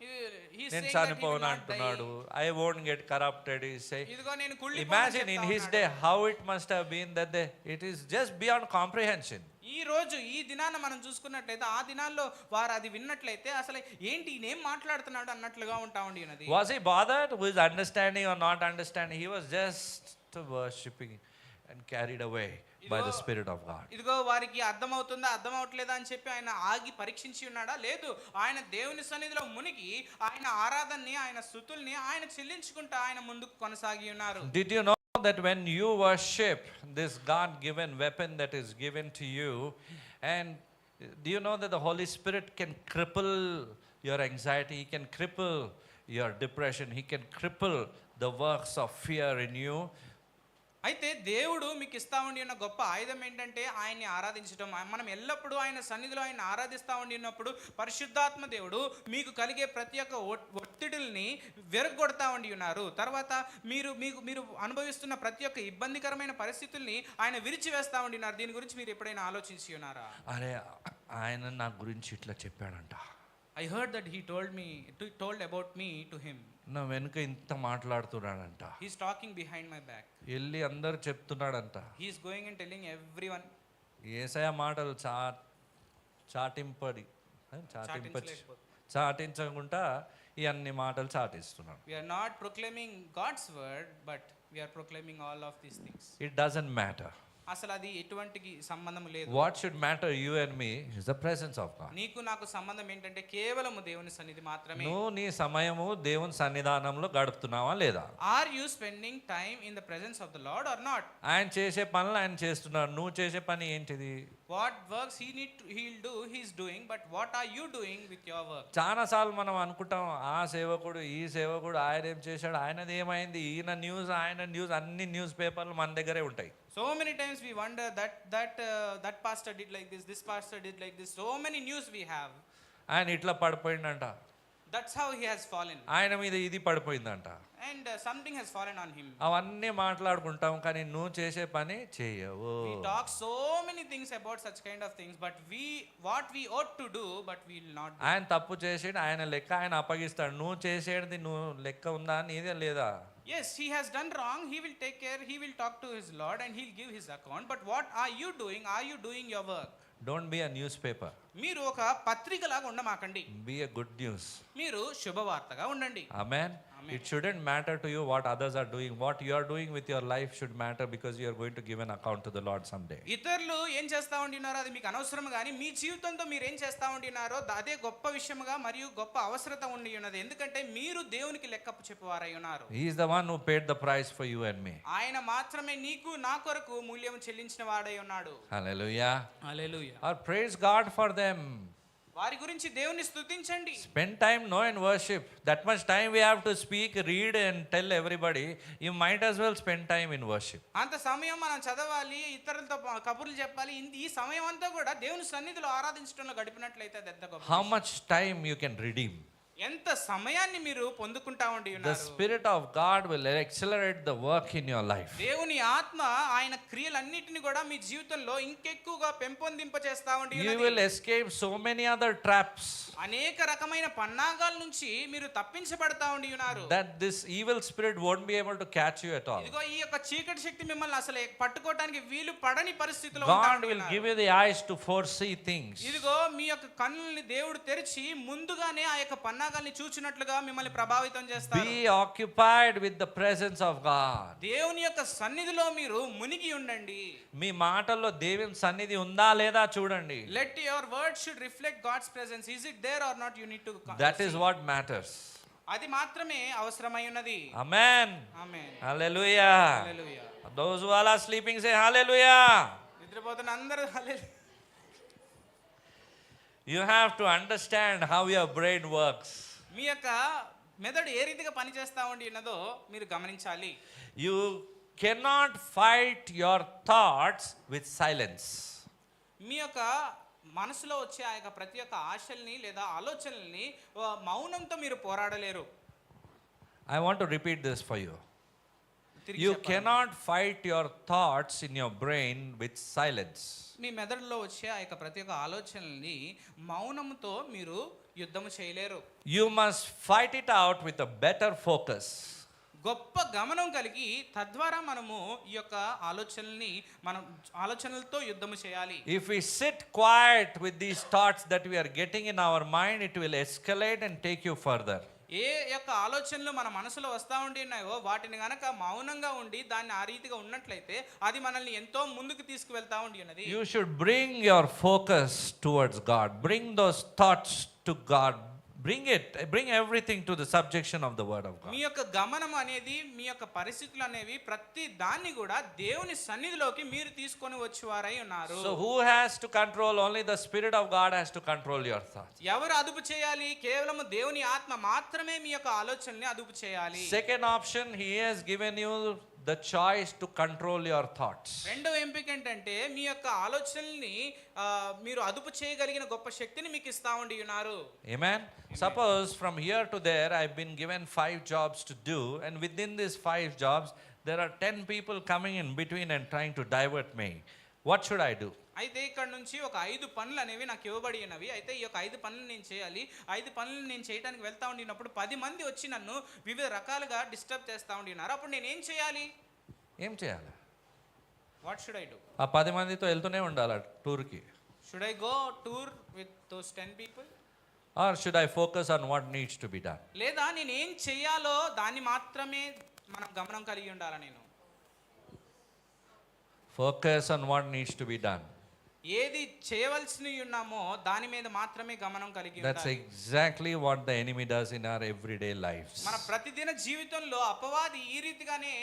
He's నేను saying that he will చనిపోను not అంటున్నాడు, die. I won't get corrupted. He say, ఇదిగో నేను కుళ్ళిపోను imagine in చెప్తా his ఉన్నాడు. day how it must have been that it is just beyond comprehension. ఈ రోజు ఈ దినాన మనం చూసుకున్నట్లయితే ఆ దినాల్లో వారు అది విన్నట్లయితే అసలు ఏంటి ఈయనేం మాట్లాడుతున్నాడు అన్నట్లుగా ఉంటా ఉండి ఉన్నది. Was he bothered with understanding or not understanding? He was just worshipping and carried away by the Spirit of God. ఇదిగో వారికి అర్థమవుతుందా అర్థం అవట్లేదా అని చెప్పి ఆయన ఆగి పరీక్షించి ఉన్నాడా? లేదు, ఆయన దేవుని సన్నిధిలో మునిగి ఆయన ఆరాధనని ఆయన స్తుతుల్ని ఆయన చెల్లించుకుంటా ఆయన ముందుకు కొనసాగి ఉన్నారు. Did you know that when you worship this God-given weapon that is given to you, and do you know that the Holy Spirit can cripple your anxiety, he can cripple your depression, he can cripple the works of fear in you? అయితే దేవుడు మీకు ఇస్తా ఉండి ఉన్న గొప్ప ఆయుధం ఏంటంటే ఆయన్ని ఆరాధించడం. మనం ఎల్లప్పుడూ ఆయన సన్నిధిలో ఆయన ఆరాధిస్తూ ఉండి ఉన్నప్పుడు పరిశుద్ధాత్మ దేవుడు మీకు కలిగే ప్రతి ఒక్క ఒత్తిడుల్ని విరగొడతా ఉండి ఉన్నారు. తర్వాత మీరు అనుభవిస్తున్న ప్రతి ఒక్క ఇబ్బందికరమైన పరిస్థితుల్ని ఆయన విరిచివేస్తా ఉండి ఉన్నారు. దీని గురించి మీరు ఎప్పుడైనా ఆలోచించి ఉన్నారా? అరే ఆయన నా గురించి ఇట్లా చెప్పాడంట, I heard that he told about me to him. నా వెనుక ఇంత మాట్లాడుతున్నాడంట, He's talking behind my back. వెళ్ళి అందరు చెప్తున్నాడంట. He's going and telling everyone. యేసయ్య మాటలు చాటించకుండా ఈ అన్ని మాటలు చాటిస్తున్నాడు. We are not proclaiming God's word, but we are proclaiming all of these things. It doesn't matter. అసలు అది ఎటువంటి సంబంధం లేదు. What should matter you and me is the presence of God. నీకు నాకు సంబంధం ఏంటంటే కేవలము దేవుని సన్నిధి మాత్రమే. నువ్వు నీ సమయము దేవుని సన్నిధానంలో గడుపుతున్నావా లేదా? Are you spending time in the presence of the Lord or not? ఆయన చేసే పనులు ఆయన చేస్తున్నాడు, నువ్వు చేసే పని ఏంటిది? What works he'll do, he's doing, but what are you doing with your work? చాలా సార్లు మనం అనుకుంటాం, ఆ సేవకుడు ఈ సేవకుడు ఆయన ఏం చేశాడు, ఆయనది ఏమైంది, ఆయన న్యూస్ అన్ని న్యూస్ పేపర్లు మన దగ్గరే ఉంటాయి. So many times we wonder that pastor did like this pastor did like this. So many news we have. ఆయన ఇట్లా పడిపోయిందంట, That's how he has fallen. ఆయన మీద ఇది పడిపోయిందంట, And something has fallen on him. అవన్నీ మాట్లాడుకుంటాం, కానీ నువ్వు చేసే పని చేయవు. We talk so many things about such kind of things, but what we ought to do, but we will not do. ఆయన తప్పు చేసేది ఆయన లెక్క ఆయన అప్పగిస్తాడు. నువ్వు చేసేది నువ్వు లెక్క ఉందా నీదే లేదా? Yes, he has done wrong. He will take care. He will talk to his Lord and he'll give his account. But what are you doing? Are you doing your work? Don't be a newspaper. మీరు ఒక పత్రికలాగా ఉండమాకండి. Be a good news. మీరు శుభవార్తగా ఉండండి. Amen. It shouldn't matter to you what others are doing. What you are doing with your life should matter, because you are going to give an account to the Lord someday. ఇతరులు ఏం చేస్తా ఉండినారో అది మీకు అనవసరం, కానీ మీ జీవితంతో మీరు ఏం చేస్తా ఉండినారో అదే గొప్ప విషయముగా మరియు గొప్ప అవసరత ఉండి ఉన్నది. ఎందుకంటే మీరు దేవునికి లెక్కపు చెప్పువారై ఉన్నారు. He is the one who paid the price for you and me. ఆయన మాత్రమే నీకు నా కొరకు మూల్యం చెల్లించిన వాడై ఉన్నాడు. Hallelujah. Hallelujah. Or praise God for them. వారి గురించి దేవుని స్తుతించండి. Spend time know and worship. That much time we have to speak, read and tell everybody. You might as well spend time in worship. అంత సమయం మనం చదవాలి, ఇతరులతో కబుర్లు చెప్పాలి. ఈ సమయం అంతా కూడా దేవుని సన్నిధిలో ఆరాధించడంలో గడిపినట్లయితే అది ఎంత గొప్ప. How much time you can redeem? ఎంత సమయాన్ని మీరు పొందుకుంటా ఉండి The ఉన్నారు. Spirit of God will accelerate the work in your life. దేవుని ఆత్మ ఆయన క్రియలన్నిటిని కూడా మీ జీవితంలో ఇంకెక్కువగా పెంపొందింప చేస్తా ఉండి You ఉన్నది. will escape so many other traps అనేక రకమైన పన్నాగాల నుంచి మీరు తప్పించబడతా ఉండి ఉన్నారు. that this evil spirit won't be able to catch you at all. ఇదిగో ఈ యొక్క చీకటి శక్తి మిమ్మల్ని అసలు పట్టుకోవడానికి వీలు పడని పరిస్థితిలో ఉంటా God ఉండి will ఉన్నారు. give you the eyes to foresee things. ఇదిగో మీ యొక్క కన్నుల్ని దేవుడు తెరిచి ముందుగానే ఆ యొక్క పన్నాగాల్ని చూచినట్లుగా మిమ్మల్ని ప్రభావితం చేస్తారు. Be occupied with the presence of God. దేవుని యొక్క సన్నిధిలో మీరు మునిగి ఉండండి. మీ మాటల్లో దేవుని సన్నిధి ఉందా లేదా చూడండి. Let your words should reflect God's presence. Is it there or not? You need to That is what matters. అది మాత్రమే అవసరమై ఉన్నది. Amen. Amen. Hallelujah. Hallelujah. Those who are sleeping say hallelujah. నిద్రపోతున్న అందరూ హల్లెలూయా. You have to understand how your brain works. మీ యొక్క మెదడు ఏ రీతిగా పనిచేస్తా ఉండి ఉన్నదో మీరు గమనించాలి. You cannot fight your thoughts with silence. మీ యొక్క మనసులో వచ్చే ఆ యొక్క ప్రతి ఒక్క ఆశల్ని లేదా ఆలోచనల్ని మౌనంతో మీరు పోరాడలేరు. I want to repeat this for you. తిరిగి You చెప్పాలి. cannot fight your thoughts in your brain with silence. మీ మెదడులో వచ్చే ఆ యొక్క ప్రతి ఒక్క ఆలోచనల్ని మౌనంతో మీరు యుద్ధము చేయలేరు. You must fight it out with a better focus. గొప్ప గమనం కలిగి తద్వారా మనము ఈ యొక్క ఆలోచనలతో యుద్ధము చేయాలి. If we sit quiet with these thoughts that we are getting in our mind, it will escalate and take you further. ఏ యొక్క ఆలోచనలు మన మనసులో వస్తూ ఉండి ఉన్నాయో వాటిని గనక మౌనంగా ఉండి దాన్ని ఆ రీతిగా ఉన్నట్లయితే అది మనల్ని ఎంతో ముందుకు తీసుకువెళ్తా ఉండి ఉన్నది. You should bring your focus towards God. Bring those thoughts to God. Bring everything to the subjection of the word of God. మీ యొక్క గమనం అనేది మీ యొక్క పరిస్థితులు అనేవి ప్రతి దాన్ని కూడా దేవుని సన్నిధిలోకి మీరు తీసుకొని వచ్చేవారై ఉన్నారు. So who has to control? Only the Spirit of God has to control your thoughts. ఎవరు అదుపు చేయాలి? కేవలం దేవుని ఆత్మ మాత్రమే మీ యొక్క ఆలోచనల్ని అదుపు చేయాలి. Second option, He has given you the choice to control your thoughts. రెండవ ఎంపిక ఏంటంటే మీ యొక్క ఆలోచనల్ని మీరు అదుపు చేయగలిగిన గొప్ప శక్తిని మీకు ఇస్తా ఉండి ఉన్నారు. Amen. Suppose from here to there I've been given 5 jobs to do, and within these 5 jobs there are 10 people coming in between and trying to divert me. What should I do? అయితే ఇక్కడ నుంచి ఒక 5 పనులు అనేవి నాకు ఇవ్వబడి ఉన్నవి. అయితే ఈ యొక్క 5 పనులు నేను చేయాలి. 5 పనులు నేను చేయడానికి వెళ్తా ఉండినప్పుడు 10 మంది వచ్చి నన్ను వివిధ రకాలుగా డిస్టర్బ్ చేస్తూ ఉండినారు. అప్పుడు నేను ఏం చేయాలి? ఏం చేయాలి? What should I do? ఆ 10 మందితో వెళ్తూనే ఉండాలి టూర్కి. Should I go tour with those 10 people? Or should I focus on what needs to be done? లేదా నేను ఏం చేయాలో దాన్ని మాత్రమే మనం గమనం కలిగి ఉండాలా? నేను Focus on what needs to be done. ఏది చేయవలసి ఉన్నామో దాని మీద మాత్రమే గమనం కలిగి That's ఉండాలి. exactly what the enemy does in our everyday lives. మన ప్రతిదిన జీవితంలో అపవాది ఈ రీతిగానే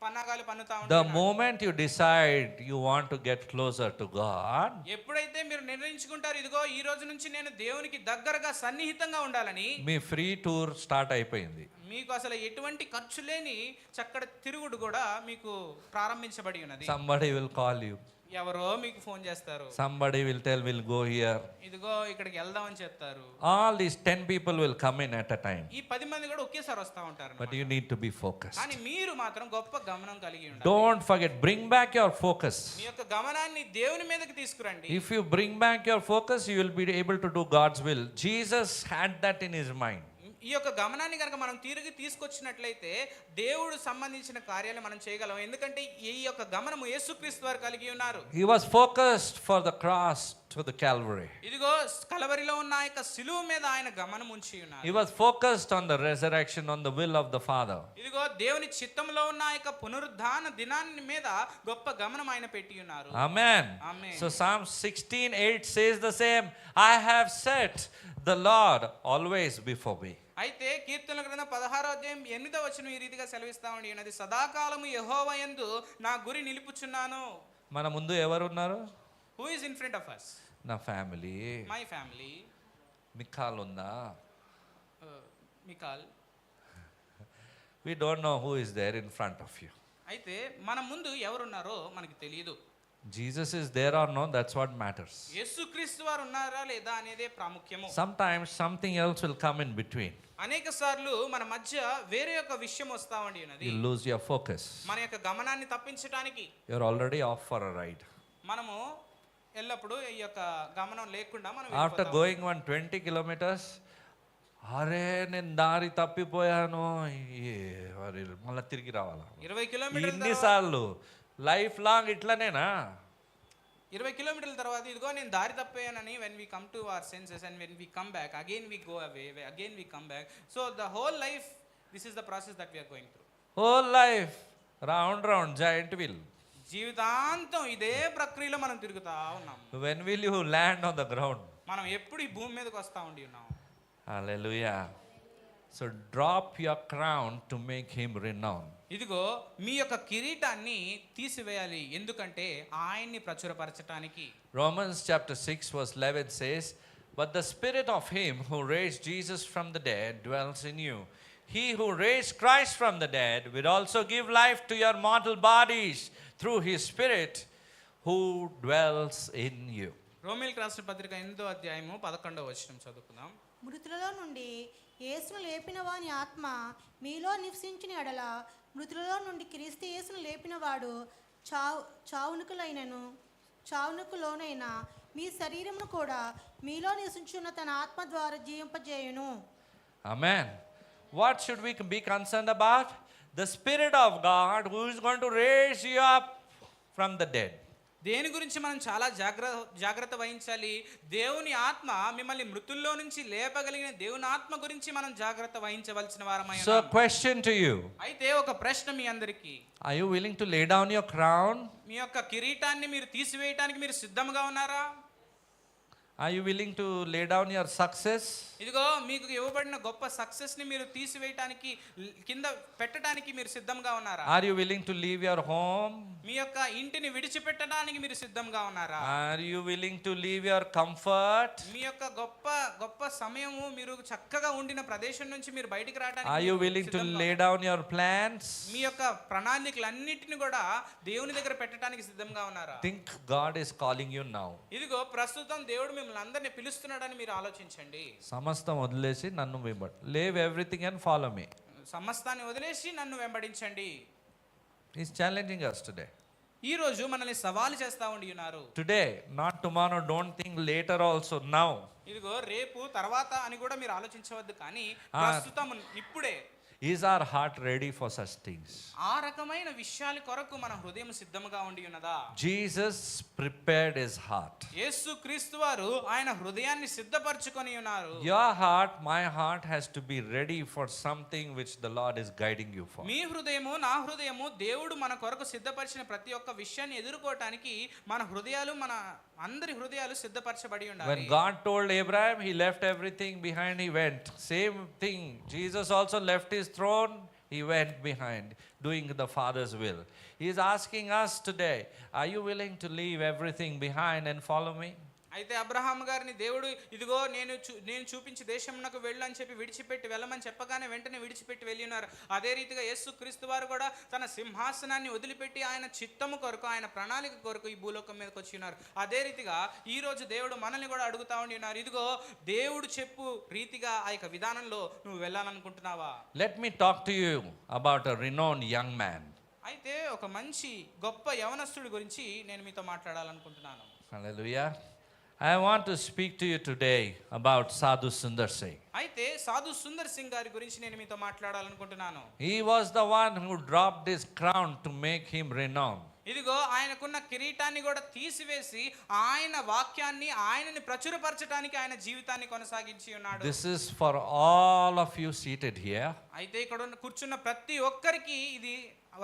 పన్నాగాలు పన్నుతా The ఉంటాడు. moment you decide you want to get closer to God, ఎప్పుడైతే మీరు నిర్ణయించుకుంటారు ఇదిగో ఈ రోజు నుంచి నేను దేవునికి దగ్గరగా సన్నిహితంగా ఉండాలని, మీ ఫ్రీ టూర్ స్టార్ట్ అయిపోయింది. మీకు అసలు ఎటువంటి ఖర్చు లేని చక్కటి తిరుగుడు కూడా మీకు ప్రారంభించబడి ఉన్నది. Somebody will call you. ఎవరో మీకు ఫోన్ చేస్తారు, Somebody will tell, we'll go here. ఇదిగో ఇక్కడికి వెళ్దామని చెప్తారు. All these 10 people will come in at a time. ఈ 10 మంది కూడా ఒకేసారి వస్తూ ఉంటారు. But you need to be focused. కానీ మీరు మాత్రం గొప్ప గమనం కలిగి ఉండాలి. Don't forget, bring back your focus. మీ యొక్క గమనాన్ని దేవుని మీదకి తీసుకురండి. If you bring back your focus, you will be able to do God's will. Jesus had that in his mind. ఈ యొక్క గమనాన్ని కనుక మనం తిరిగి తీసుకొచ్చినట్లయితే దేవుడు సంబంధించిన కార్యాలు మనం చేయగలం. ఎందుకంటే ఈ యొక్క గమనము యేసుక్రీస్తు వారు కలిగి ఉన్నారు. He was focused for the cross to the Calvary. ఇదిగో కలవరిలో ఉన్న ఆ యొక్క సిలువ మీద ఆయన గమనం ఉంచి ఉన్నారు. He was focused on the resurrection, on the will of the Father. ఇదిగో దేవుని చిత్తంలో ఉన్న ఆ యొక్క పునరుద్ధాన దినాన్ని మీద గొప్ప గమనం ఆయన పెట్టి ఉన్నారు. Amen. Amen. So Psalm 16:8 says the same. I have set the Lord always before me. అయితే కీర్తనల గ్రంథం 16వ అధ్యాయం 8వ వచనం ఈ రీతిగా సెలవిస్తా ఉండి ఉన్నది, సదాకాలము యెహోవా యందు నా గురి నిలుపుచున్నాను. మన ముందు ఎవరు ఉన్నారు? Who is in front of us? నా ఫ్యామిలీ. My family. మిఖాల్ ఉందా? Michal. We don't know who is there in front of you. అయితే మన ముందు ఎవరున్నారో మనకి తెలియదు. Jesus is there or no, that's what matters. యేసుక్రీస్తు వారు ఉన్నారా లేదా అనేదే ప్రాముఖ్యము. Sometimes something else will come in between. అనేక సార్లు మన మధ్య వేరే ఒక విషయం వస్తా ఉండి ఉన్నది. You lose your focus. మన యొక్క గమనాన్ని తప్పించడానికి You're already off for a ride. మనము ఎల్లప్పుడూ ఈ యొక్క గమనం లేకుండా మనం After going 120 kilometers, అరే నేను దారి తప్పిపోయాను, మళ్ళీ తిరిగి రావాలా? 20 కిలోమీటర్ల ఎన్నిసార్లు లైఫ్ లాంగ్ ఇట్లనేనా? 20 కిలోమీటర్ల తర్వాత ఇదిగో నేను దారి తప్పానని when we come to our senses and when we come back again we go away, again we come back. So the whole life this is the process that we are going through. Whole life round giant wheel. జీవితాంతం ఇదే ప్రక్రియలో మనం తిరుగుతా ఉన్నాం. When will you land on the ground? మనం ఎప్పుడు ఈ భూమి మీదకి వస్తా ఉండి ఉన్నాం. Hallelujah. So drop your crown to make him renowned. ఇదిగో మీ యొక్క కిరీటాన్ని తీసివేయాలి, ఎందుకంటే ఆయన్ని ప్రచురపరచడానికి. Romans chapter 6 verse 11 says, but the spirit of him who raised Jesus from the dead dwells in you. He who raised Christ from the dead will also give life to your mortal bodies through his spirit who dwells in you. రోమీయులకు రాసిన పత్రిక 8వ అధ్యాయము 11వ వచనం చదువుకుందాం. మృతులలో నుండి యేసును లేపిన వాని ఆత్మ మీలో నివసించిన ఎడల, మృతులలో నుండి క్రీస్తు యేసును లేపినవాడు చావునకులోనైనా మీ శరీరమును కూడా మీలో నివసించున్న తన ఆత్మ ద్వారా జీవింపజేయును. Amen. What should we be concerned about? The Spirit of God who is going to raise you up from the dead. దేని గురించి మనం చాలా జాగ్రత్త వహించాలి? దేవుని ఆత్మ మిమ్మల్ని మృతుల్లో నుంచి లేపగలిగిన దేవుని ఆత్మ గురించి మనం జాగ్రత్త వహించవలసిన వారమై ఉన్నాం. So question to you. అయితే ఒక ప్రశ్న మీ అందరికీ, Are you willing to lay down your crown? మీ యొక్క కిరీటాన్ని మీరు తీసివేయడానికి మీరు సిద్ధంగా ఉన్నారా? Are you willing to lay down your success? ఇదిగో మీకు ఇవ్వబడిన గొప్ప సక్సెస్ ని మీరు తీసివేయటానికి కింద పెట్టడానికి మీరు సిద్ధంగా ఉన్నారా? Are you willing to leave your home? మీ యొక్క ఇంటిని విడిచిపెట్టడానికి మీరు సిద్ధంగా ఉన్నారా? Are you willing to leave your comfort? మీ యొక్క గొప్ప గొప్ప సమయము మీరు చక్కగా ఉండిన ప్రదేశం నుంచి మీరు బయటికి Are రావడానికి you willing to lay down your plans? మీ యొక్క ప్రణాళికలన్నిటిని కూడా దేవుని దగ్గర పెట్టడానికి సిద్ధంగా ఉన్నారా? Think God is calling you now. ఇదిగో ప్రస్తుతం దేవుడు మిమ్మల్ని అందరినీ పిలుస్తున్నాడని మీరు ఆలోచించండి. సమస్తం వదిలేసి నన్ను వెంబడి. Leave everything and follow me. సమస్తాన్ని వదిలేసి నన్ను వెంబడించండి. He's challenging us today. ఈ రోజు మనల్ని సవాలు చేస్తా ఉండి ఉన్నారు. Today, not tomorrow. Don't think later also. Now. ఇదిగో రేపు తర్వాత అని కూడా మీరు ఆలోచించవద్దు, కానీ ప్రస్తుతం ఇప్పుడే. Is our heart ready for such things? ఆ రకమైన విషయాల కొరకు మన హృదయం సిద్ధంగా ఉండి ఉన్నదా? Jesus prepared his heart. యేసు క్రీస్తు వారు ఆయన హృదయాన్ని సిద్ధపరచుకొని ఉన్నారు. Your heart, my heart has to be ready for something which the Lord is guiding you for. మీ హృదయము నా హృదయము దేవుడు మన కొరకు సిద్ధపరిచిన ప్రతి ఒక్క విషయాన్ని ఎదుర్కోవటానికి మన హృదయాలు, మన అందరి హృదయాలు సిద్ధపరచబడి When ఉండాలి. God told Abraham, he left everything behind, he went. Same thing. Jesus also left his throne, he went behind, doing the Father's will. He is asking us today, are you willing to leave everything behind and follow me? అయితే అబ్రహాం గారిని దేవుడు ఇదిగో నేను చూపించి దేశమునకు వెళ్ళు అని చెప్పి విడిచిపెట్టి వెళ్ళమని చెప్పగానే వెంటనే విడిచిపెట్టి వెళ్ళి ఉన్నారు. అదే రీతిగా యేసు క్రీస్తు వారు కూడా తన సింహాసనాన్ని వదిలిపెట్టి ఆయన చిత్తము కొరకు, ఆయన ప్రణాళిక కొరకు ఈ భూలోకం మీదకి వచ్చి ఉన్నారు. అదే రీతిగా ఈ రోజు దేవుడు మనల్ని కూడా అడుగుతా ఉండి ఉన్నారు. ఇదిగో దేవుడు చెప్పు రీతిగా ఆ యొక్క విధానంలో నువ్వు వెళ్ళాలనుకుంటున్నావా? Let me talk to you about a renowned young man. అయితే ఒక మంచి గొప్ప యవనస్తుడి గురించి నేను మీతో మాట్లాడాలనుకుంటున్నాను. Hallelujah. I want to speak to you today about Sadhu Sundar Singh. అయితే సాధు సుందర్ సింగ్ గారి గురించి నేను మీతో మాట్లాడాలనుకుంటున్నాను. He was the one who dropped his crown to make him renowned. ఇదిగో ఆయనకున్న కిరీటాన్ని కూడా తీసివేసి ఆయన వాక్యాన్ని, ఆయనని ప్రచురపరచడానికి ఆయన జీవితాన్ని కొనసాగించి ఉన్నాడు. This is for all of you seated here. అయితే ఇక్కడ కూర్చున్న ప్రతి ఒక్కరికి ఇది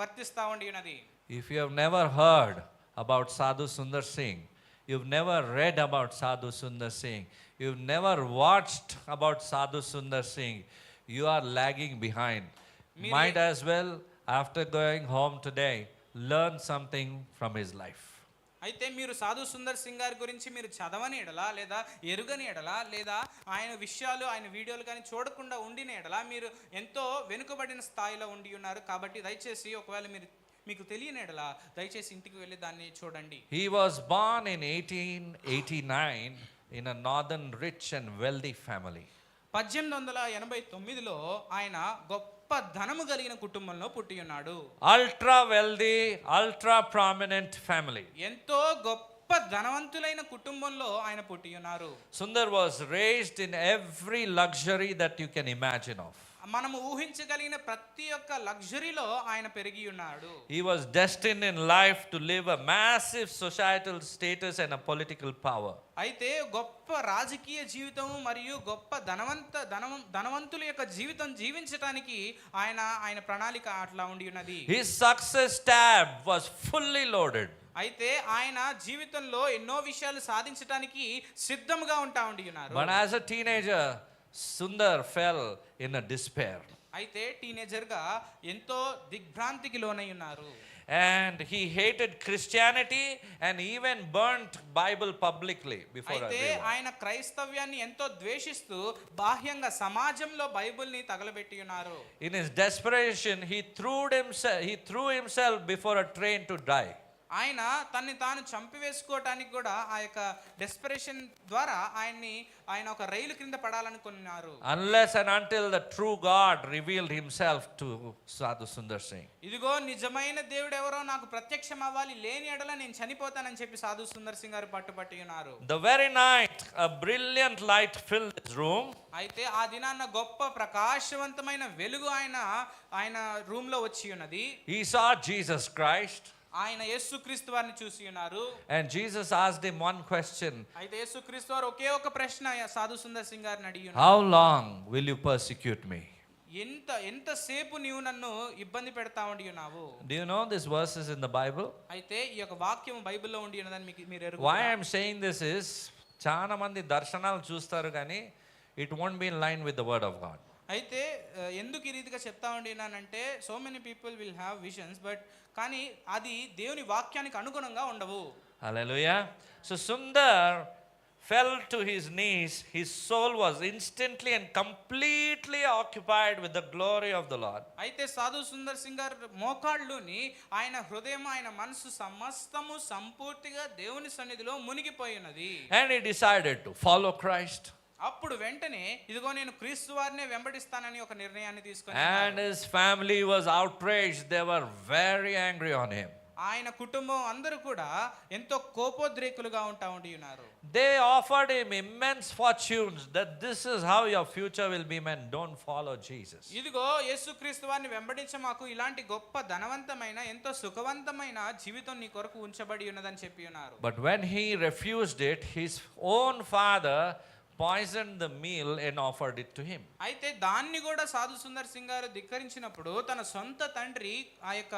వర్తిస్తా ఉండి ఉన్నది. If you have never heard about Sadhu Sundar Singh, you've never read about Sadhu Sundar Singh, you've never watched about Sadhu Sundar Singh, you are lagging behind. Might as well, after going home today, learn something from his life. అయితే మీరు సాధు సుందర్ సింగ్ గారి గురించి మీరు చదవని ఎడలా, లేదా ఎరుగని ఎడలా, లేదా ఆయన విషయాలు, ఆయన వీడియోలు కానీ చూడకుండా ఉండిన ఎడలా మీరు ఎంతో వెనుకబడిన స్థాయిలో ఉండి ఉన్నారు. కాబట్టి దయచేసి ఒకవేళ మీకు తెలియని ఎడలా దయచేసి ఇంటికి వెళ్ళి దాన్ని చూడండి. He was born in 1889 in a northern rich and wealthy family. 1889లో ఆయన గొప్ప ధనము కలిగిన కుటుంబంలో పుట్టి ఉన్నాడు. Ultra wealthy, ultra prominent family. ఎంతో గొప్ప ధనవంతులైన కుటుంబంలో ఆయన పుట్టి ఉన్నారు. Sundar was raised in every luxury that you can imagine of. మనము ఊహించగలిగిన ప్రతి ఒక్క లగ్జరీలో ఆయన పెరిగి ఉన్నాడు. He was destined in life to live a massive societal status and a political power. అయితే గొప్ప రాజకీయ జీవితం మరియు గొప్ప ధనవంతుల యొక్క జీవితం జీవించడానికి ఆయన ప్రణాళిక అట్లా ఉండి ఉన్నది. His success tab was fully loaded. అయితే ఆయన జీవితంలో ఎన్నో విషయాలు సాధించడానికి సిద్ధంగా ఉంటా ఉండి ఉన్నారు. But as a teenager, Sundar fell in a despair. అయితే టీనేజర్ గా ఎంతో దిగ్భ్రాంతికి లోనై ఉన్నారు. And he hated Christianity and even burnt Bible publicly before అయితే everyone. ఆయన క్రైస్తవ్యాన్ని ఎంతో ద్వేషిస్తూ బాహ్యంగా సమాజంలో బైబిల్ని తగలబెట్టి ఉన్నారు. In his desperation, he threw himself before a train to die. ఆయన తన్ని తాను చంపివేసుకోవటానికి కూడా ఆ యొక్క డెస్పరేషన్ ద్వారా ఆయన ఒక రైలు క్రింద పడాలనుకున్నారు. Unless and until the true God revealed himself to Sadhu Sundar Singh. ఇదిగో నిజమైన దేవుడు ఎవరో నాకు ప్రత్యక్షం అవ్వాలి, లేని ఎడల నేను చనిపోతానని చెప్పి సాధు సుందర్ సింగ్ గారు పట్టుపట్టి ఉన్నారు. The very night, a brilliant light filled his room. అయితే ఆ దినాన్న గొప్ప ప్రకాశవంతమైన వెలుగు ఆయన రూమ్ లో వచ్చి ఉన్నది. He saw Jesus Christ. ఆయన యేసుక్రీస్తు వారిని చూసి ఉన్నారు. And Jesus asked him one question. అయితే యేసుక్రీస్తు వారు ఒకే ఒక ప్రశ్న సాధు సుందర్ సింగ్ గారిని అడిగి ఉన్నారు. How long will you persecute me? ఎంతసేపు నీవు నన్ను ఇబ్బంది పెడతా ఉండి ఉన్నావు? Do you know these verses in the Bible? అయితే ఈ యొక్క వాక్యం బైబిల్లో ఉండి ఉన్నదని మీరు ఎరుగుతారా? Why I'm saying this is చాలా మంది దర్శనాలు చూస్తారు కానీ it won't be in line with the word of God. అయితే ఎందుకు ఈ రీతిగా చెప్తా ఉండినానంటే so many people will have visions but కానీ అది దేవుని వాక్యానికి అనుగుణంగా ఉండవు. Hallelujah. So Sundar fell to his knees. His soul was instantly and completely occupied with the glory of the Lord. అయితే సాధు సుందర్ సింగ్ గారు మోకాళ్ళుని ఆయన హృదయం ఆయన మనసు సమస్తము సంపూర్తిగా దేవుని సన్నిధిలో మునిగిపోయి ఉన్నది. And he decided to follow Christ. అప్పుడు వెంటనే ఇదిగో నేను క్రీస్తు వారినే వెంబడిస్తానని ఒక నిర్ణయాన్ని తీసుకొని And his family was outraged. They were very angry on him. ఆయన కుటుంబం అందరూ కూడా ఎంతో కోపోద్రేకులుగా ఉండి ఉన్నారు. They offered him immense fortunes that this is how your future will be, man. Don't follow Jesus. ఇదిగో యేసుక్రీస్తు వారిని వెంబడించ మాకు ఇలాంటి గొప్ప ధనవంతమైన ఎంతో సుఖవంతమైన జీవితం నీ కొరకు ఉంచబడి ఉన్నదని చెప్పి ఉన్నారు. But when he refused it, his own father poisoned the meal and offered it to him. అయితే దాన్ని కూడా సాధు సుందర్ సింగ్ గారు ధిక్కరించినప్పుడు తన సొంత తండ్రి ఆ యొక్క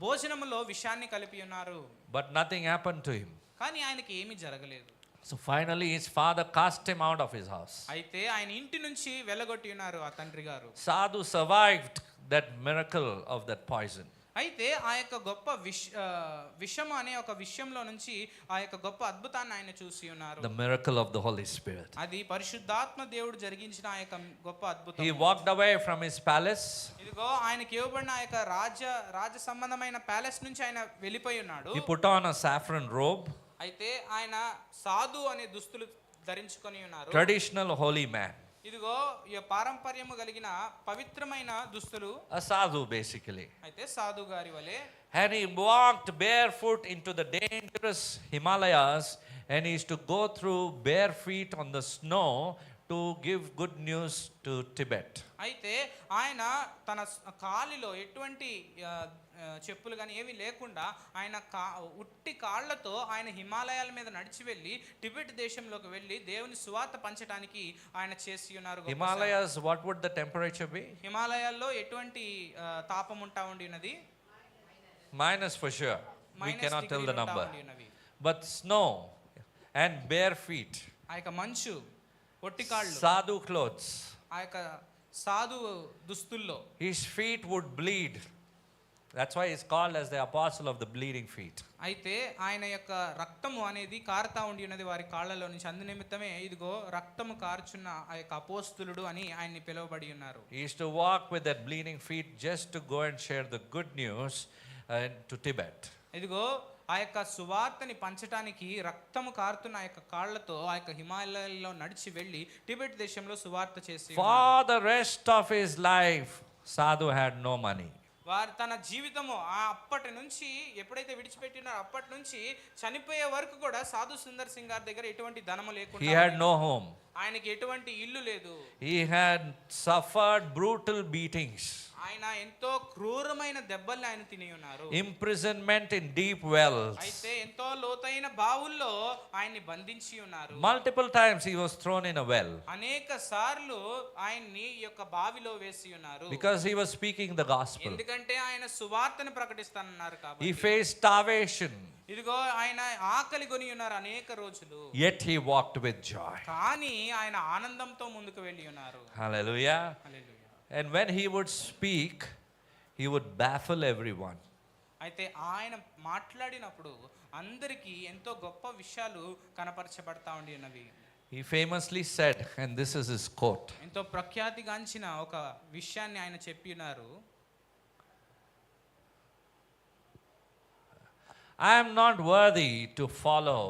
భోజనములో విషాన్ని కలిపి ఉన్నారు. But nothing happened to him. కానీ ఆయనకి ఏమీ జరగలేదు. So finally his father cast him out of his house. అయితే ఆయన ఇంటి నుంచి వెళ్ళగొట్టి ఉన్నారు ఆ తండ్రి గారు. Sadhu survived that miracle of that poison. అయితే ఆ యొక్క గొప్ప విషం అనే ఒక విషయంలో నుంచి ఆ యొక్క గొప్ప అద్భుతాన్ని ఆయన చూసి ఉన్నారు. The miracle of the Holy Spirit. అది పరిశుద్ధాత్మ దేవుడు జరిగించిన ఆ యొక్క గొప్ప అద్భుతం. He walked away from his palace. ఇదిగో ఆయనకి ఇవ్వబడిన ఆ యొక్క రాజ సంబంధమైన ప్యాలెస్ నుంచి ఆయన వెళ్ళిపోయి ఉన్నాడు. He put on a saffron robe. అయితే ఆయన సాధు అనే దుస్తులు ధరించుకొని ఉన్నారు. Traditional holy man. ఇదిగో ఈ పారంపర్యము కలిగిన పవిత్రమైన దుస్తులు. A sadhu basically. అయితే సాధు గారి వలె. And he walked barefoot into the dangerous Himalayas and he used to go through bare feet on the snow to give good news to Tibet. అయితే ఆయన తన కాలిలో ఎటువంటి చెప్పులు కానీ ఏవి లేకుండా ఆయన ఉట్టి కాళ్ళతో ఆయన హిమాలయాల మీద నడిచి వెళ్ళి టిబెట్ దేశంలోకి వెళ్ళి దేవుని సువార్త పంచడానికి ఆయన చేసి ఉన్నారు. Himalayas, what would the temperature be? హిమాలయాల్లో ఎటువంటి తాపం ఉంటా ఉండినది? Minus for sure. We cannot tell the number. But snow and bare feet. ఆ యొక్క మంచు ఒట్టి కాళ్ళు. Sadhu clothes. ఆ యొక్క సాధు దుస్తుల్లో. His feet would bleed. That's why he's called as the apostle of the bleeding feet. అయితే ఆయన యొక్క రక్తము అనేది కారుతా ఉండి ఉన్నది వారి కాళ్ళలో నుంచి. అందు నిమిత్తమే ఇదిగో రక్తము కార్చున్న ఆ యొక్క అపోస్తులుడు అని ఆయన్ని పిలువబడి ఉన్నారు. He used to walk with that bleeding feet just to go and share the good news to Tibet. ఇదిగో ఆ యొక్క సువార్తని పంచటానికి రక్తము కారుతున్న ఆ యొక్క కాళ్ళతో ఆ యొక్క హిమాలయాల్లో నడిచి వెళ్ళి టిబెట్ దేశంలో సువార్త చేసి For the rest of his life, Sadhu had no money. వారు తన జీవితము అప్పటి నుంచి ఎప్పుడైతే విడిచిపెట్టినారో అప్పటి నుంచి చనిపోయే వరకు కూడా సాధు సుందర్ సింగ్ గారి దగ్గర ఎటువంటి ధనము He లేకుండా had no home. ఆయనకి ఎటువంటి ఇల్లు లేదు. He had suffered brutal beatings. ఆయన ఎంతో క్రూరమైన దెబ్బల్ని ఆయన తిని ఉన్నారు. Imprisonment in deep wells. అయితే ఎంతో లోతైన బావుల్లో ఆయన్ని బంధించి ఉన్నారు. Multiple times he was thrown in a well. అనేక సార్లు ఆయన్ని ఈ యొక్క బావిలో వేసి ఉన్నారు. Because he was speaking the gospel. ఎందుకంటే ఆయన సువార్తను ప్రకటిస్తానన్నారు కాబట్టి. He faced starvation. ఇదిగో ఆయన ఆకలి కొని ఉన్నారు అనేక రోజులు. Yet he walked with joy. కానీ ఆయన ఆనందంతో ముందుకు వెళ్ళి ఉన్నారు. Hallelujah. Hallelujah. And when he would speak, he would baffle everyone. అయితే ఆయన మాట్లాడినప్పుడు అందరికీ ఎంతో గొప్ప విషయాలు కనపరచబడతా ఉండి ఉన్నవి. He famously said, and this is his quote. ఎంతో ప్రఖ్యాతిగాంచిన ఒక విషయాన్ని ఆయన చెప్పినారు. I am not worthy to follow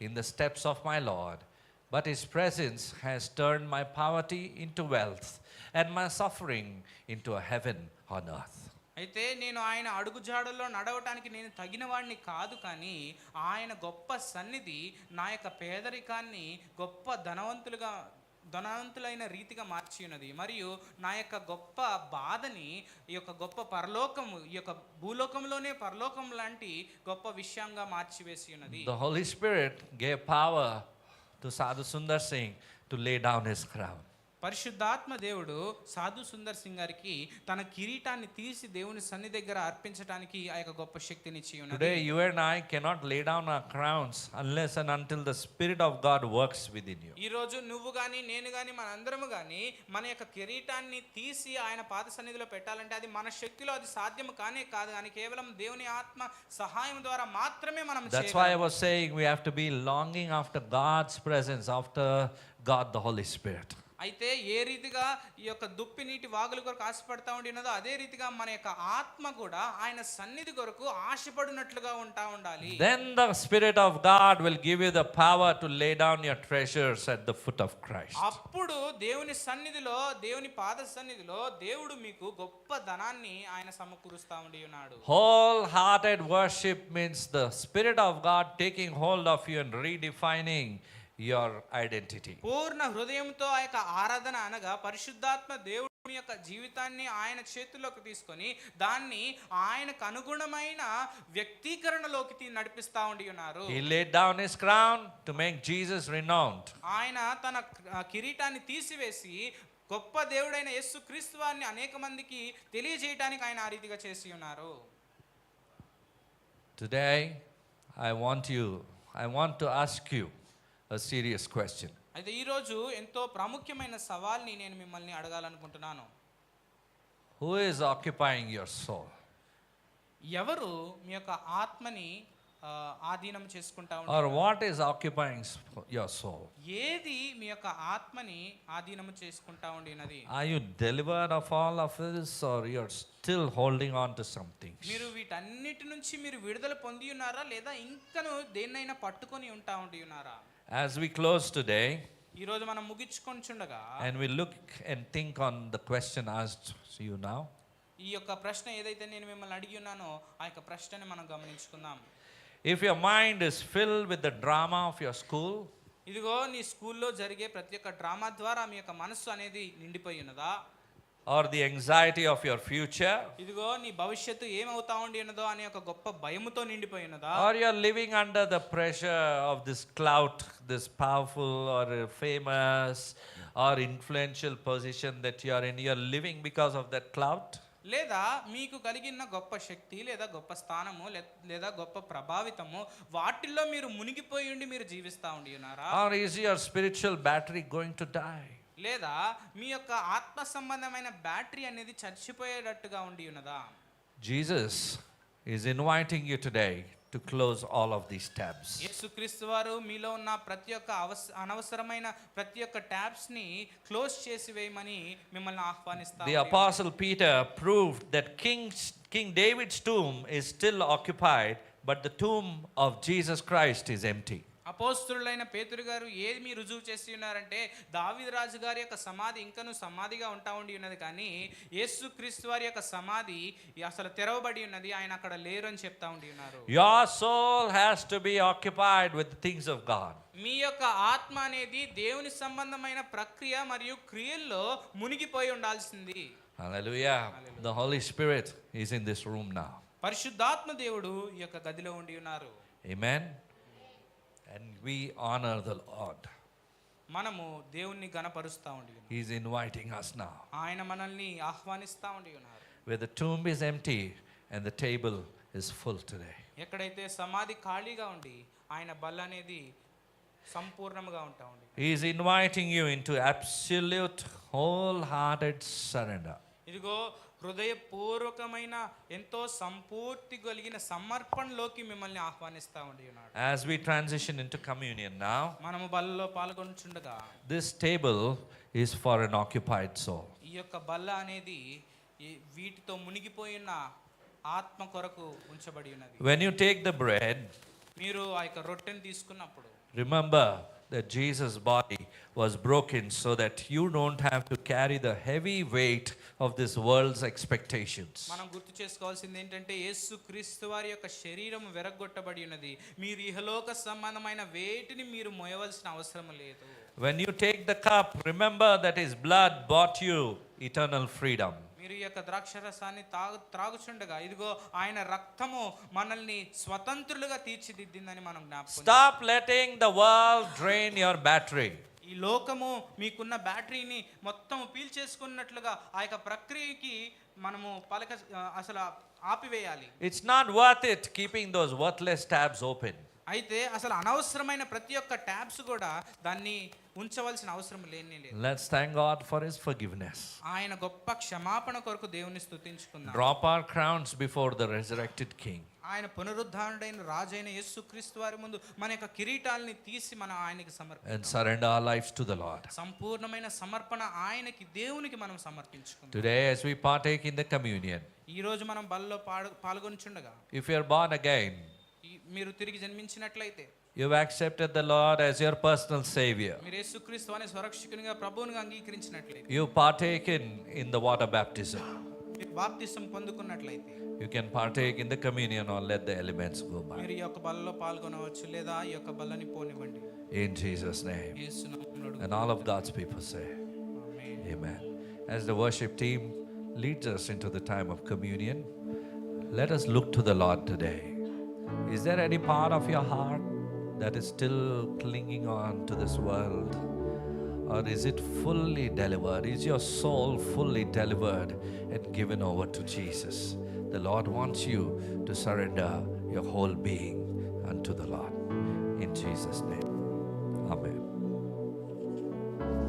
in the steps of my Lord, but his presence has turned my poverty into wealth and my suffering into a heaven on earth. అయితే నేను ఆయన అడుగుజాడల్లో నడవటానికి నేను తగిన వాడిని కాదు, కానీ ఆయన గొప్ప సన్నిధి నా యొక్క పేదరికాన్ని గొప్ప ధనవంతులైన రీతిగా మార్చి ఉన్నది. మరియు నా యొక్క గొప్ప బాధని ఈ యొక్క గొప్ప పరలోకము ఈ యొక్క భూలోకంలోనే పరలోకం లాంటి గొప్ప విషయంగా మార్చివేసి ఉన్నది. The Holy Spirit gave power to Sadhu Sundar Singh to lay down his crown. పరిశుద్ధాత్మ దేవుడు సాధు సుందర్ సింగ్ గారికి తన కిరీటాన్ని తీసి దేవుని సన్ని దగ్గర అర్పించడానికి ఆ యొక్క గొప్ప శక్తినిచ్చి ఉన్నది. Today, you and I cannot lay down our crowns unless and until the Spirit of God works within you. ఈ రోజు నువ్వు గాని నేను గాని మనందరము గాని మన యొక్క కిరీటాన్ని తీసి ఆయన పాద సన్నిధిలో పెట్టాలంటే అది మన శక్తిలో అది సాధ్యం కానే కాదు, కానీ కేవలం దేవుని ఆత్మ సహాయం ద్వారా మాత్రమే మనం That's why I was saying we have to be longing after God's presence, after God the Holy Spirit. అయితే ఏ రీతిగా ఈ యొక్క దుప్పి నీటి వాగుల కొరకు ఆశపడతా ఉండినదో అదే రీతిగా మన యొక్క ఆత్మ కూడా ఆయన సన్నిధి కొరకు ఆశపడినట్లుగా ఉండాలి. Then the Spirit of God will give you the power to lay down your treasures at the foot of Christ. అప్పుడు దేవుని సన్నిధిలో దేవుని పాద సన్నిధిలో దేవుడు మీకు గొప్ప ధనాన్ని ఆయన సమకూరుస్తా ఉండి ఉన్నాడు. Wholehearted worship means the Spirit of God taking hold of you and redefining your identity. పూర్ణ హృదయంతో ఆ యొక్క ఆరాధన అనగా పరిశుద్ధాత్మ దేవుడు మీ యొక్క జీవితాన్ని ఆయన చేతుల్లోకి తీసుకొని దాన్ని ఆయనకు అనుగుణమైన వ్యక్తీకరణలోకి నడిపిస్తా ఉండి ఉన్నారు. He laid down his crown to make Jesus renowned. ఆయన తన కిరీటాన్ని తీసివేసి గొప్ప దేవుడైన యేసు క్రీస్తు వారిని అనేక మందికి తెలియజేయడానికి ఆయన ఆ రీతిగా చేసి ఉన్నారు. Today I want to ask you a serious question. అయితే ఈ రోజు ఎంతో ప్రాముఖ్యమైన సవాల్ని నేను మిమ్మల్ని అడగాలనుకుంటున్నాను. Who is occupying your soul? ఎవరు మీ యొక్క ఆత్మని ఆధీనం చేసుకుంటా Or ఉంటారు? what is occupying your soul? ఏది మీ యొక్క ఆత్మని ఆధీనం చేసుకుంటా ఉండినది? Are you delivered of all of this, or you're still holding on to something? మీరు వీటన్నిటి నుంచి మీరు విడుదల పొంది ఉన్నారా, లేదా ఇంకను దేన్నైనా పట్టుకొని ఉంటా ఉండి ఉన్నారా? As we close today, ఈ రోజు మనం ముగించుకొని చుండగా and we look and think on the question asked you now, ఈ యొక్క ప్రశ్న ఏదైతే నేను మిమ్మల్ని అడిగి ఉన్నానో ఆ యొక్క ప్రశ్నని మనం గమనించుకుందాం. if your mind is filled with the drama of your school, ఇదిగో నీ స్కూల్లో జరిగే ప్రతి ఒక్క డ్రామా ద్వారా మీ యొక్క మనస్సు అనేది నిండిపోయి ఉన్నదా? or the anxiety of your future, ఇదిగో నీ భవిష్యత్తు ఏమవుతా ఉండి ఉన్నదో అనే ఒక గొప్ప భయముతో నిండిపోయి ఉన్నదా? or you're living under the pressure of this clout, this powerful or famous or influential position that you are in, you're living because of that clout? లేదా మీకు కలిగిన గొప్ప శక్తి లేదా గొప్ప స్థానము లేదా గొప్ప ప్రభావితము వాటిల్లో మీరు మునిగిపోయి ఉండి మీరు జీవిస్తా ఉండి ఉన్నారా? or is your spiritual battery going to die? లేదా మీ యొక్క ఆత్మ సంబంధమైన బ్యాటరీ అనేది చచ్చిపోయేటట్టుగా ఉండి ఉన్నదా? Jesus is inviting you today to close all of these tabs. యేసుక్రీస్తు వారు మీలో ఉన్న ప్రతి ఒక్క అనవసరమైన ప్రతి ఒక్క ట్యాబ్స్ ని క్లోజ్ చేసి వేయమని మిమ్మల్ని ఆహ్వానిస్తారు. The apostle Peter proved that King David's tomb is still occupied, but the tomb of Jesus Christ is empty. అపోస్తలుడైన పేతురు గారు ఏమి రుజువు చేసి ఉన్నారంటే దావీదు రాజు గారి యొక్క సమాధి ఇంకను సమాధిగా ఉంటా ఉండి ఉన్నది, కానీ యేసుక్రీస్తు వారి యొక్క సమాధి అసలు తెరవబడి ఉన్నది, ఆయన అక్కడ లేరు అని చెప్తా ఉండి ఉన్నారు. Your soul has to be occupied with the things of God. మీ యొక్క ఆత్మ అనేది దేవుని సంబంధమైన ప్రక్రియ మరియు క్రియల్లో మునిగిపోయి ఉండాల్సింది. Hallelujah. The Holy Spirit is in this room now. పరిశుద్ధాత్మ దేవుడు ఈ యొక్క గదిలో ఉండి ఉన్నారు. Amen. And we honor the Lord. మనము దేవుణ్ణి గణపరుస్తా ఉండి ఉన్నాం. He is inviting us now. ఆయన మనల్ని ఆహ్వానిస్తా ఉండి ఉన్నారు. Where the tomb is empty and the table is full today. ఎక్కడైతే సమాధి ఖాళీగా ఉండి ఆయన బల్ల అనేది సంపూర్ణంగా ఉంటా ఉండి He is inviting you into absolute wholehearted surrender. ఇదిగో హృదయపూర్వకమైన ఎంతో సంపూర్తి కలిగిన సమర్పణలోకి మిమ్మల్ని ఆహ్వానిస్తా ఉండి ఉన్నాడు. As we transition into communion now, మనము బల్లలో పాల్గొంటుండగా this table is for an occupied soul. ఈ యొక్క బల్ల అనేది వీటితో మునిగిపోయిన ఆత్మ కొరకు ఉంచబడి ఉన్నది. When you take the bread, మీరు ఆ యొక్క రొట్టెని తీసుకున్నప్పుడు remember that Jesus' body was broken so that you don't have to carry the heavy weight of this world's expectations. మనం గుర్తు చేసుకోవాల్సింది ఏంటంటే యేసు క్రీస్తు వారి యొక్క శరీరం వెరగొట్టబడి ఉన్నది, మీరు ఇహలోక సంబంధమైన వేటిని మీరు మోయవలసిన అవసరం లేదు. When you take the cup, remember that his blood bought you eternal freedom. మీరు ఈ యొక్క ద్రాక్షరసాన్ని త్రాగుచుండగా ఇదిగో ఆయన రక్తము మనల్ని స్వతంత్రులుగా తీర్చిదిద్దిందని మనం జ్ఞాపకం. Stop letting the world drain your battery. ఈ ఈ లోకము మీకున్న బ్యాటరీని మొత్తం పీల్చేసుకున్నట్లుగా ఆ యొక్క ప్రక్రియకి మనము అసలు ఆపివేయాలి. It's not worth it keeping those worthless tabs open. అయితే అసలు అనవసరమైన ప్రతి ఒక్క ట్యాబ్స్ కూడా దాన్ని ఉంచవలసిన అవసరం లేనే లేదు. Let's thank God for His forgiveness. ఆయన గొప్ప క్షమాపణ కొరకు దేవుని స్తుతించుకుందాం. Drop our crowns before the resurrected King. ఆయన పునరుద్ధానుడైన రాజైన యేసుక్రీస్తు వారి ముందు మన యొక్క కిరీటాలని తీసి మనం ఆయనకి సమర్పిద్దాం. And surrender our lives to the Lord. సంపూర్ణమైన సమర్పణ ఆయనకి దేవునికి మనం సమర్పించుకుందాం. Today as we partake in the communion, ఈ రోజు మనం బలిలో పాల్గొనుచుండగా if you are born again, మీరు తిరిగి జన్మించినట్లయితే, you've accepted the Lord as your personal Savior, మీరు యేసుక్రీస్తు అనే స్వరక్షకునిగా ప్రభువునిగా అంగీకరించినట్లయితే, you partaken in the water baptism, మీరు బాప్తిసం పొందుకున్నట్లయితే, you can partake in the communion or let the elements go by. మీరు ఈ యొక్క బలిలో పాల్గొనవచ్చు లేదా ఈ యొక్క బలని పోనివ్వండి. In Jesus' name. యేసు నామములో And all of God's people say, amen. Amen. As the worship team leads us into the time of communion, let us look to the Lord today. Is there any part of your heart that is still clinging on to this world? Or is it fully delivered? Is your soul fully delivered and given over to Jesus? The Lord wants you to surrender your whole being unto the Lord. In Jesus' name. Amen.